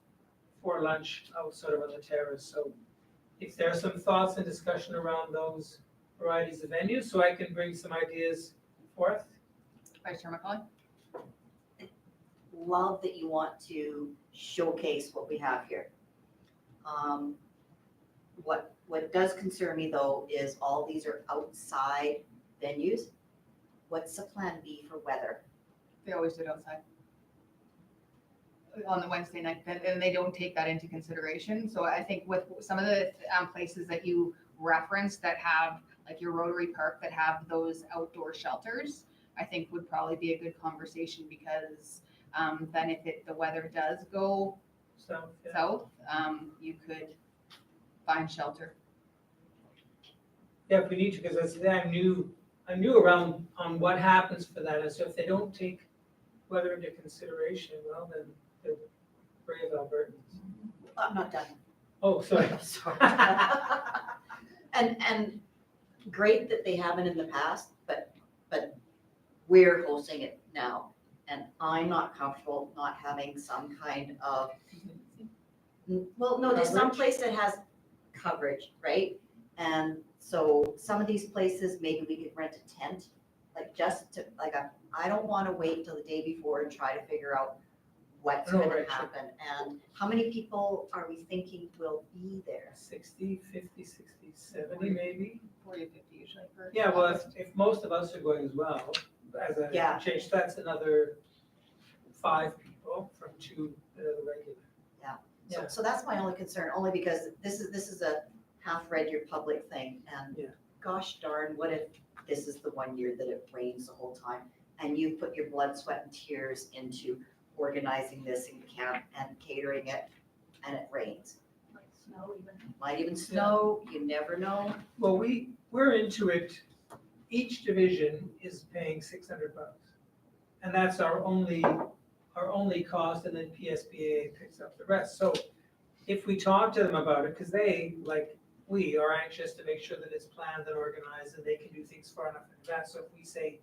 S15: for lunch out sort of on the terrace. So if there are some thoughts and discussion around those varieties of venues, so I can bring some ideas forth.
S6: Vice Chair McCauley?
S11: Love that you want to showcase what we have here. What does concern me though is all these are outside venues. What's the plan B for weather?
S6: They always do it outside. On the Wednesday night, and they don't take that into consideration. So I think with some of the places that you referenced that have, like your Rotary Park, that have those outdoor shelters, I think would probably be a good conversation, because then if the weather does go south, you could find shelter.
S15: Yeah, if we need to, because I knew around on what happens for that, and so if they don't take weather into consideration, well, then they're brave Albertans.
S11: I'm not done.
S15: Oh, sorry.
S11: Sorry. And great that they haven't in the past, but we're hosting it now. And I'm not comfortable not having some kind of, well, no, there's some place that has coverage, right? And so some of these places, maybe we could rent a tent, like just to, like, I don't want to wait till the day before and try to figure out what's going to happen. And how many people are we thinking will be there?
S15: 60, 50, 60, 70 maybe?
S6: 40 to 50 usually.
S15: Yeah, well, if most of us are going as well, as a
S11: Yeah.
S15: change, that's another 5 people from 2 that are the regular.
S11: So that's my only concern, only because this is a half Red Deer public thing, and
S15: Yeah.
S11: gosh darn, what if this is the one year that it rains the whole time, and you put your blood, sweat, and tears into organizing this in camp and catering it, and it rains. Might even snow, you never know.
S15: Well, we're into it. Each division is paying $600, and that's our only cost, and then PSBA picks up the rest. So if we talk to them about it, because they, like we, are anxious to make sure that it's planned and organized and they can do things far enough in advance. So if we say,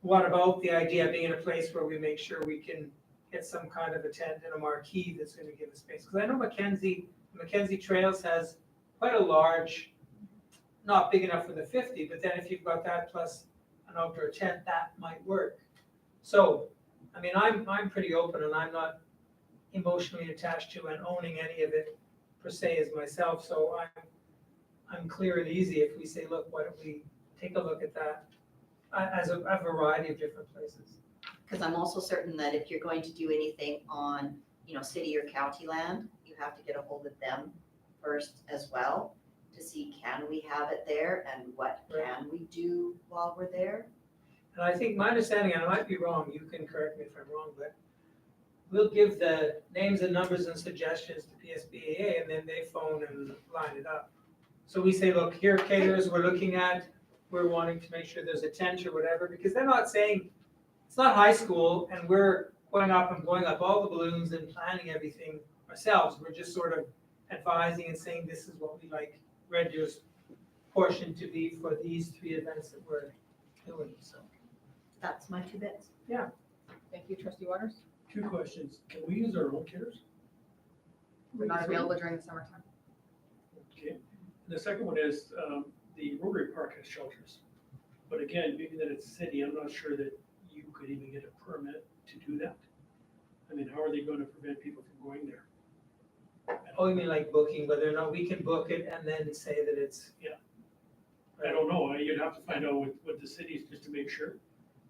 S15: what about the idea of being in a place where we make sure we can get some kind of a tent and a marquee that's going to give us space? Because I know Mackenzie Trails has quite a large, not big enough for the 50, but then if you've got that plus an outdoor tent, that might work. So, I mean, I'm pretty open, and I'm not emotionally attached to and owning any of it per se as myself. So I'm clear and easy if we say, look, why don't we take a look at that as a variety of different places.
S11: Because I'm also certain that if you're going to do anything on, city or county land, you have to get a hold of them first as well to see, can we have it there, and what can we do while we're there?
S15: And I think my understanding, and I might be wrong, you can correct me if I'm wrong, but we'll give the names and numbers and suggestions to PSBAA, and then they phone and line it up. So we say, look, here are caterers we're looking at, we're wanting to make sure there's a tent or whatever, because they're not saying, it's not high school and we're going up and blowing up all the balloons and planning everything ourselves. We're just sort of advising and saying, this is what we like Red Deer's portion to be for these 3 events that we're doing, so.
S11: That's my 2 bits.
S6: Thank you, Trustee Waters.
S8: 2 questions. Can we use our own caterers?
S6: We're not available during the summertime.
S8: Okay. And the second one is, the Rotary Park has shelters. But again, being that it's city, I'm not sure that you could even get a permit to do that. I mean, how are they gonna prevent people from going there?
S15: Oh, you mean like booking, whether or not we can book it and then say that it's.
S8: Yeah. I don't know, you'd have to find out with the cities just to make sure.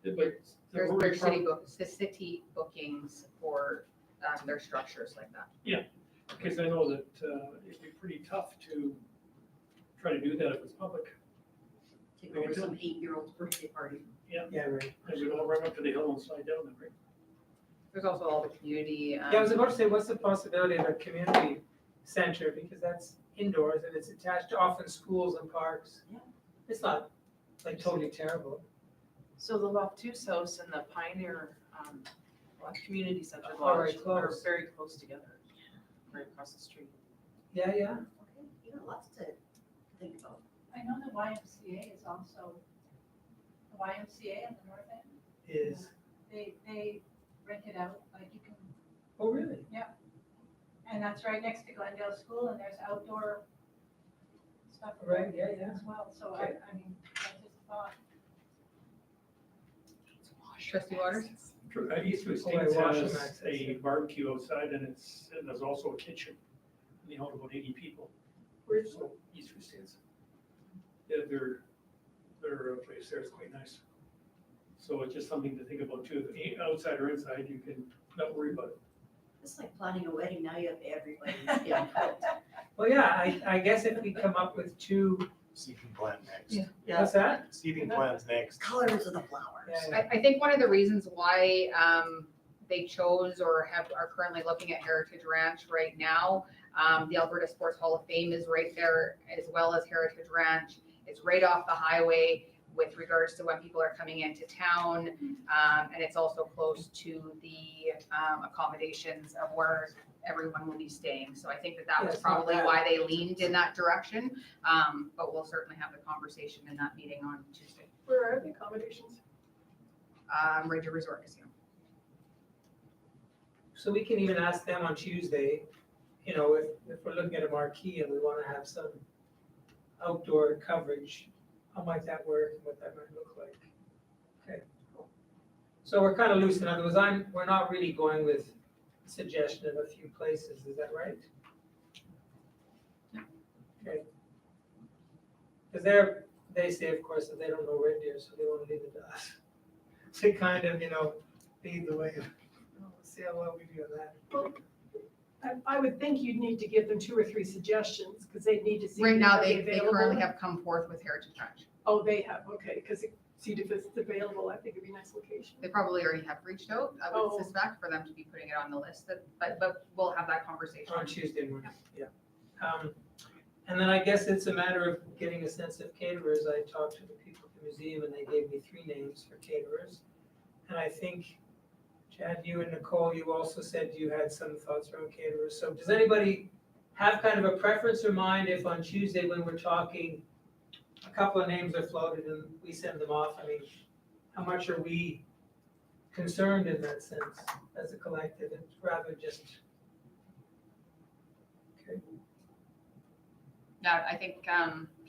S8: But the
S6: There's
S8: Rotary Park,
S6: the city bookings for their structures like that.
S8: because I know that it'd be pretty tough to try to do that if it's public.
S11: Take over some 8-year-old's birthday party.
S15: Yeah, right.
S8: And we don't run up to the hill and slide down them, right?
S6: There's also all the community.
S15: Yeah, I was about to say, what's the possibility of a community center, because that's indoors and it's attached to often schools and parks.
S11: Yeah.
S15: It's not like totally terrible.
S5: So the Loftus House and the Pioneer, Community Center
S15: Oh, right,
S5: Lodge are
S15: close.
S5: very close together, right across the street.
S15: Yeah, yeah.
S11: Okay, you got lots to think about.
S14: I know the YMCA is also, the YMCA at the north end,
S15: Is,
S14: they rent it out, like you can,
S15: oh, really?
S14: and that's right next to Glendale School, and there's outdoor stuff
S15: Right,
S14: around there
S15: yeah.
S14: as well, so
S15: Okay.
S14: I mean, I just thought.
S6: Trustee Waters?
S8: Eastwood
S15: Oh, I
S8: States
S15: wash them
S8: has
S15: access,
S8: a
S15: yeah.
S8: barbecue outside and there's also a kitchen. And they hold about 80 people.
S5: Where's
S8: So Eastwood States. Yeah, their place there is quite nice. So it's just something to think about too. Outside or inside, you can not worry about it.
S11: It's like planning a wedding, now you have everybody's input.
S15: Well, yeah, I guess if we come up with 2,
S10: Seating plan next.
S6: Yeah.
S15: what's that?
S10: Seating plans next.
S11: Colors of the flowers.
S15: Yeah,
S6: I think one of the reasons why they chose or are currently looking at Heritage Ranch right now, the Alberta Sports Hall of Fame is right there, as well as Heritage Ranch. It's right off the highway with regards to when people are coming into town. And it's also close to the accommodations of where everyone will be staying. So I think that was
S15: Yes, not
S6: probably
S15: bad.
S6: why they leaned in that direction. But we'll certainly have the conversation in that meeting on Tuesday.
S5: Where are the accommodations?
S6: Ranger Resort Casino.
S15: So we can even ask them on Tuesday, you know, if we're looking at a marquee and we want to have some outdoor coverage, how might that work and what that might look like? Okay. So we're kind of loose. In other words, we're not really going with suggestion of a few places, is that right? Okay. Because they say, of course, that they don't know Red Deer, so they want to leave it to us. To kind of, you know, lead the way. See how well we do that.
S13: Well, I would think you'd need to give them 2 or 3 suggestions, because they need to see.
S6: Right now,
S13: are
S6: they
S13: available.
S6: currently have come forth with Heritage Ranch.
S13: Oh, they have, okay, because see if it's available, I think it'd be a nice location.
S6: They probably already have reached out, I would
S13: Oh.
S6: suspect, for them to be putting it on the list, but we'll have that conversation.
S15: On Tuesday morning, yeah. And then I guess it's a matter of getting a sense of caterers. I talked to the people at the museum and they gave me 3 names for caterers. And I think, Chad, you and Nicole, you also said you had some thoughts around caterers. So does anybody have kind of a preference or mind if on Tuesday when we're talking, a couple of names are floated and we send them off? I mean, how much are we concerned in that sense as a collective and rather just? Okay.
S6: Now, I think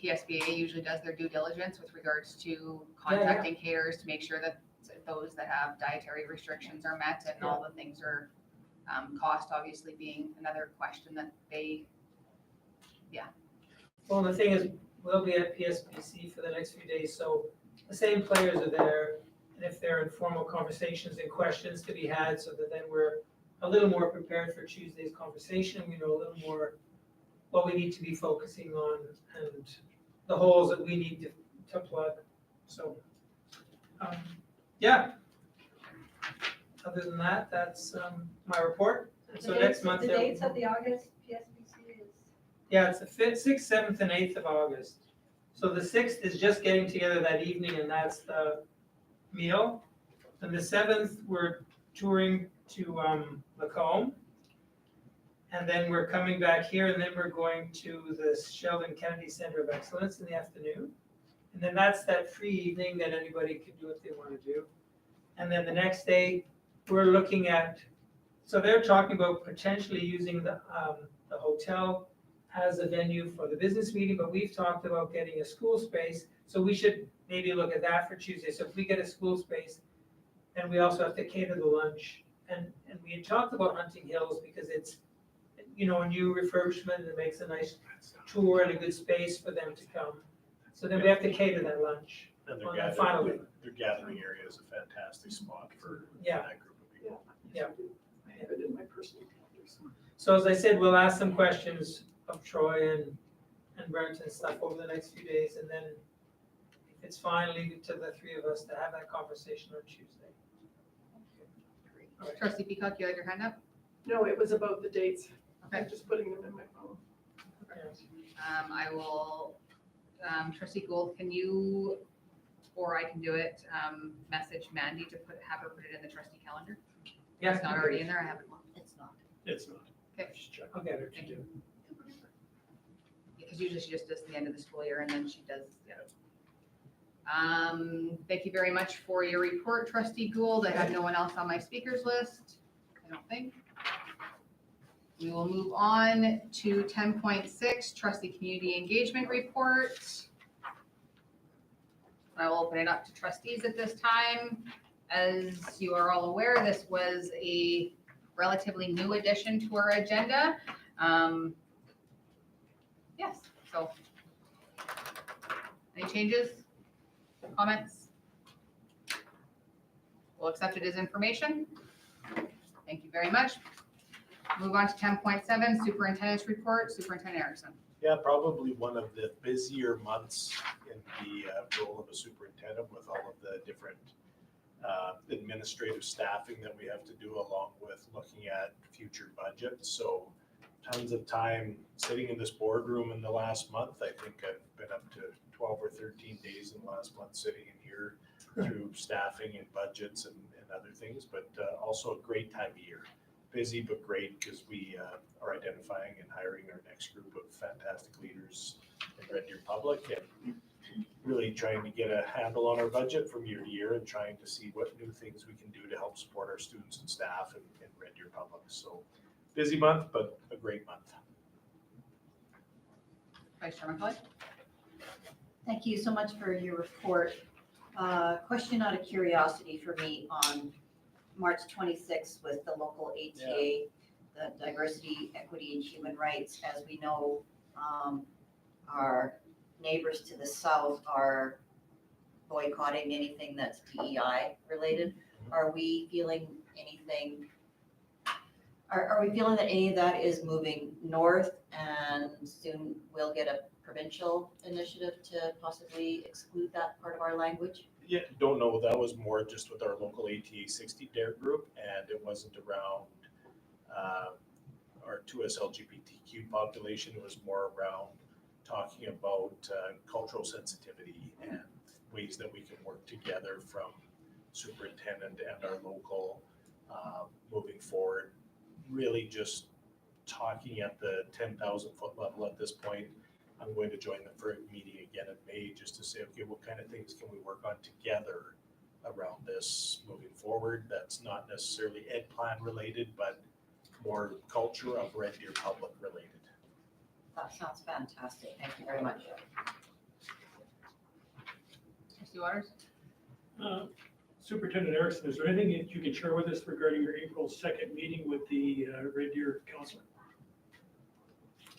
S6: PSBA usually does their due diligence with regards to contacting caterers to make sure that those that have dietary restrictions are met and all the things are, cost obviously being another question that they,
S15: Well, the thing is, we'll be at PSPC for the next few days, so the same players are there. And if there are informal conversations and questions to be had, so that then we're a little more prepared for Tuesday's conversation, we know a little more what we need to be focusing on and the holes that we need to plug. So, yeah. Other than that, that's my report. And so next month.
S14: The
S15: there-
S14: dates of the August PSBC is,
S15: Yeah, it's the 5th, 6th, 7th, and 8th of August. So the 6th is just getting together that evening, and that's the meal. And the 7th, we're touring to Lacombe. And then we're coming back here, and then we're going to the Sheldon Kennedy Center of Excellence in the afternoon. And then that's that free evening that anybody can do what they want to do. And then the next day, we're looking at, so they're talking about potentially using the hotel as a venue for the business meeting, but we've talked about getting a school space. So we should maybe look at that for Tuesday. So if we get a school space, then we also have to cater the lunch. And we had talked about Hunting Hills because it's, you know, a new refurbishment that makes a nice tour and a good space for them to come. So then we have to cater that lunch
S10: And
S15: on that final day.
S10: their gathering area is a fantastic spot for
S15: Yeah.
S10: that group of people.
S15: Yeah.
S13: I have it in my personal calendar.
S15: So as I said, we'll ask some questions of Troy and Brent and stuff over the next few days, and then if it's fine, leave it to the three of us to have that conversation on Tuesday. All right.
S6: Trustee Peacock, you had your hand up?
S13: No, it was about the dates.
S6: Okay.
S13: I'm just putting them in my phone.
S6: I will, Trustee Gould, can you, or I can do it, message Mandy to have her put it in the trustee calendar?
S15: Yeah.
S6: It's not already in there, I haven't.
S11: It's not.
S8: It's not.
S6: Okay.
S8: Just check.
S15: I'll get her to
S6: Thank
S15: do.
S6: you. Because usually she just does the end of the school year and then she does, yeah. Thank you very much for your report, Trustee Gould. I have no one else on my speakers list, I don't think. We will move on to 10.6, Trustee Community Engagement Report. I will open it up to trustees at this time. As you are all aware, this was a relatively new addition to our agenda. Yes, so any changes, comments? We'll accept it as information. Thank you very much. Move on to 10.7, Superintendent's Report. Superintendent Erickson.
S10: Yeah, probably one of the busier months in the role of a superintendent with all of the different administrative staffing that we have to do along with looking at future budgets. So tons of time sitting in this boardroom in the last month. I think I've been up to 12 or 13 days in the last month sitting in here through staffing and budgets and other things, but also a great time of year. Busy but great because we are identifying and hiring our next group of fantastic leaders in Red Deer Public and really trying to get a handle on our budget from year to year and trying to see what new things we can do to help support our students and staff in Red Deer Public. So busy month, but a great month.
S6: Vice Chair McCauley.
S11: Thank you so much for your report. Question out of curiosity for me on March 26th with the local ATA, the Diversity, Equity, and Human Rights. As we know, our neighbors to the south are boycotting anything that's DEI related. Are we feeling anything, are we feeling that any of that is moving north and soon we'll get a provincial initiative to possibly exclude that part of our language?
S10: Yeah, don't know. That was more just with our local ATA 60 DARE group, and it wasn't around our 2S LGBTQ population. It was more around talking about cultural sensitivity and ways that we can work together from superintendent and our local moving forward. Really just talking at the 10,000 foot level at this point. I'm going to join them for a meeting again in May just to say, okay, what kind of things can we work on together around this moving forward? That's not necessarily ed plan related, but more culture of Red Deer Public related.
S11: That sounds fantastic. Thank you very much.
S6: Trustee Waters.
S8: Superintendent Erickson, is there anything that you can share with us regarding your April 2nd meeting with the Red Deer Council?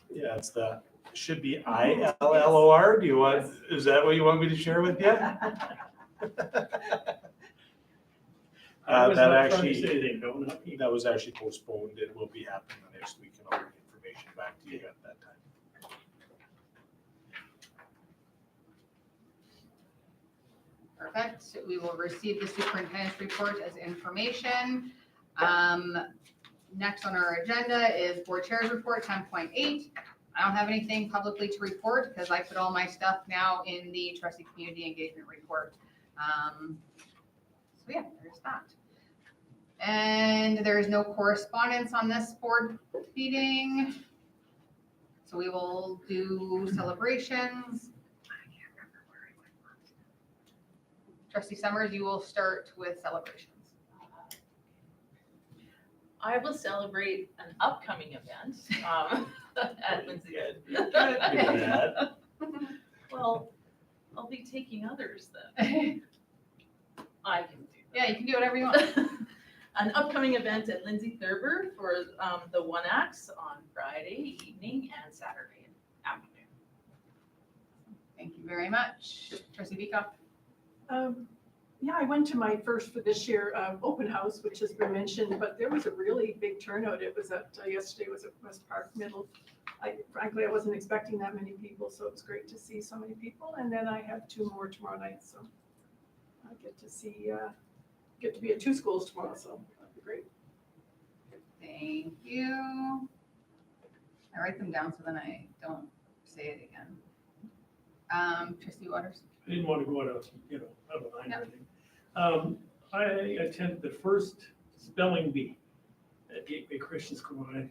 S10: Yeah, it's the, should be ILLOR. Do you want, is that what you want me to share with you?
S8: I was
S10: That
S8: not trying to
S10: actually,
S8: say anything, no, not me.
S10: that was actually postponed. It will be happening the next week and I'll bring information back to you at that time.
S6: Perfect. We will receive the superintendent's report as information. Next on our agenda is board chair's report 10.8. I don't have anything publicly to report because I put all my stuff now in the trustee community engagement report. So yeah, there's that. And there is no correspondence on this board meeting. So we will do celebrations. I can't remember where I went. Trustee Summers, you will start with celebrations.
S16: I will celebrate an upcoming event at Lindsay. Well, I'll be taking others then. I can do that.
S6: Yeah, you can do whatever you want.
S16: An upcoming event at Lindsay Thurber for the One Acts on Friday evening and Saturday afternoon.
S6: Thank you very much. Trustee Beakoff.
S13: Yeah, I went to my first for this year open house, which has been mentioned, but there was a really big turnout. It was at, yesterday was at West Park Middle. Frankly, I wasn't expecting that many people, so it was great to see so many people. And then I have 2 more tomorrow night, so I get to be at 2 schools tomorrow, so that'd be great.
S6: Thank you. I write them down so then I don't say it again. Trustee Waters.
S8: I didn't want to go out of, out of line or anything. I attended the first spelling bee at Gateway Christian School, and I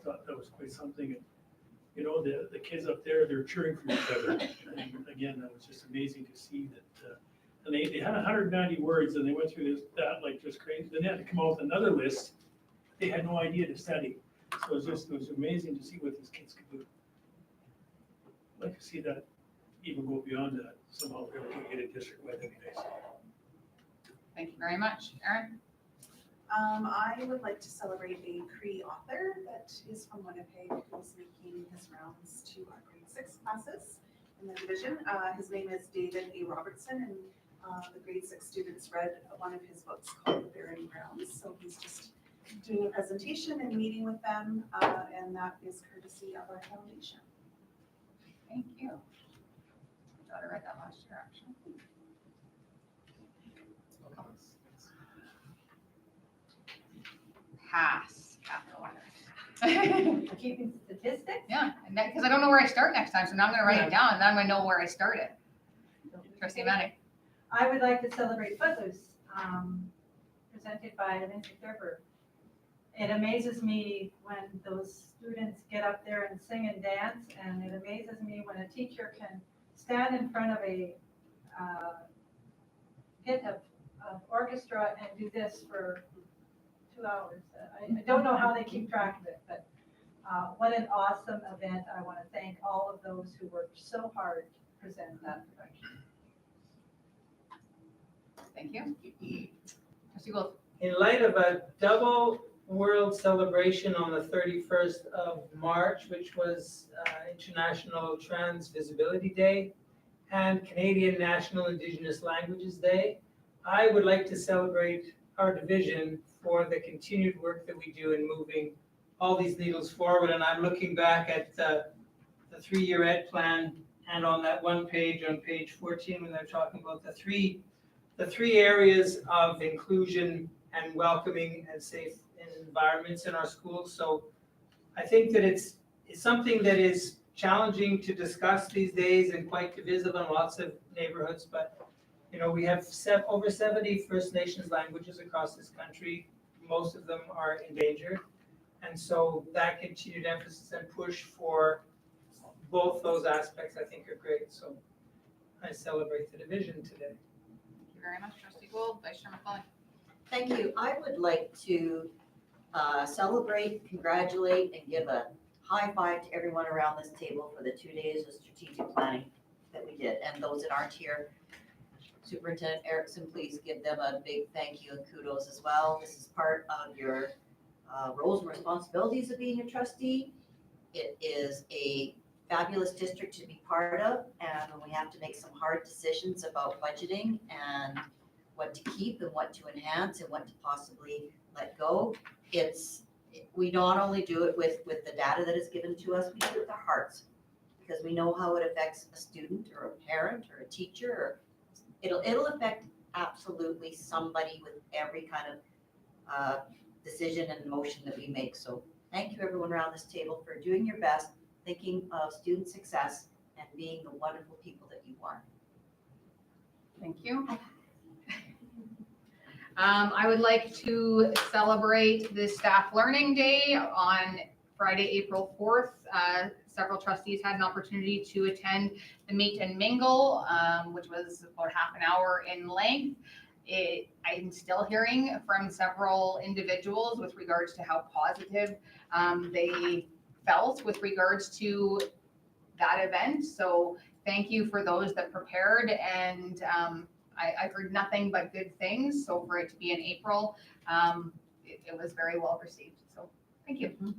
S8: thought that was quite something. And, the kids up there, they're cheering for each other. And again, that was just amazing to see that. And they had 190 words, and they went through that like just crazy. Then they had to come out with another list. They had no idea to study. So it was amazing to see what these kids could do. I'd like to see that even go beyond that. Somehow we're able to get a district-wide, that'd be nice.
S6: Thank you very much. Erin?
S17: I would like to celebrate a Cree author that is from Winnipeg who's making his rounds to our grade 6 classes in the division. His name is David A. Robertson, and the grade 6 students read one of his books called The Barren Grounds. So he's just doing a presentation and meeting with them, and that is courtesy of our foundation.
S6: Thank you. I thought I read that last year, actually. Pass, capital letters.
S14: Keeping statistics?
S6: Yeah, because I don't know where I start next time, so now I'm gonna write it down, and then I'm gonna know where I started. Trustee Manning.
S14: I would like to celebrate Footloose, presented by Lindsay Thurber. It amazes me when those students get up there and sing and dance, and it amazes me when a teacher can stand in front of a pit of orchestra and do this for 2 hours. I don't know how they keep track of it, but what an awesome event. I want to thank all of those who worked so hard to present that production.
S6: Thank you. Trustee Wolf.
S15: In light of a double world celebration on the 31st of March, which was International Trans Visibility Day and Canadian National Indigenous Languages Day, I would like to celebrate our division for the continued work that we do in moving all these needles forward. And I'm looking back at the 3-year ed plan, and on that one page, on page 14, when they're talking about the three areas of inclusion and welcoming and safe environments in our schools. So I think that it's something that is challenging to discuss these days and quite divisive in lots of neighborhoods, but we have over 70 First Nations languages across this country. Most of them are endangered. And so that continued emphasis and push for both those aspects, I think, are great. So I celebrate the division today.
S6: Thank you very much, Trustee Gould. Vice Chair McCauley.
S11: Thank you. I would like to celebrate, congratulate, and give a high five to everyone around this table for the 2 days of strategic planning that we did. And those that aren't here, Superintendent Erickson, please give them a big thank you and kudos as well. This is part of your roles and responsibilities of being a trustee. It is a fabulous district to be part of, and we have to make some hard decisions about budgeting and what to keep and what to enhance and what to possibly let go. We not only do it with the data that is given to us, we do it with our hearts, because we know how it affects a student or a parent or a teacher, or it'll affect absolutely somebody with every kind of decision and motion that we make. So thank you everyone around this table for doing your best, thinking of student success and being the wonderful people that you are.
S6: Thank you. I would like to celebrate the Staff Learning Day on Friday, April 4th. Several trustees had an opportunity to attend the Meet and Mingle, which was about half an hour in length. I'm still hearing from several individuals with regards to how positive they felt with regards to that event. So thank you for those that prepared, and I've heard nothing but good things. So for it to be in April, it was very well received. So thank you.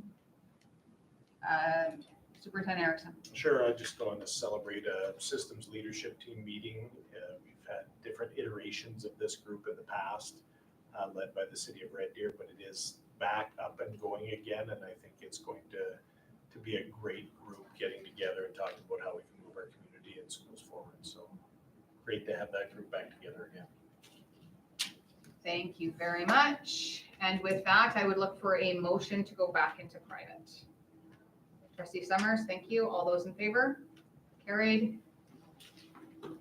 S6: Superintendent Erickson.
S10: Sure, I just want to celebrate a systems leadership team meeting. We've had different iterations of this group in the past, led by the city of Red Deer, but it is back up and going again, and I think it's going to be a great group getting together and talking about how we can move our community and schools forward. So great to have that group back together again.
S6: Thank you very much. And with that, I would look for a motion to go back into private. Trustee Summers, thank you. All those in favor? Carried.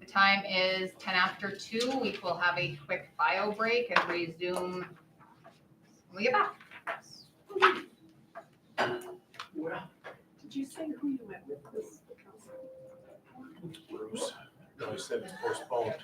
S6: The time is 10 after 2. We will have a quick bio break and resume when we get back.
S13: Well, did you say who you met with this council?
S10: Bruce, no, he said it's postponed.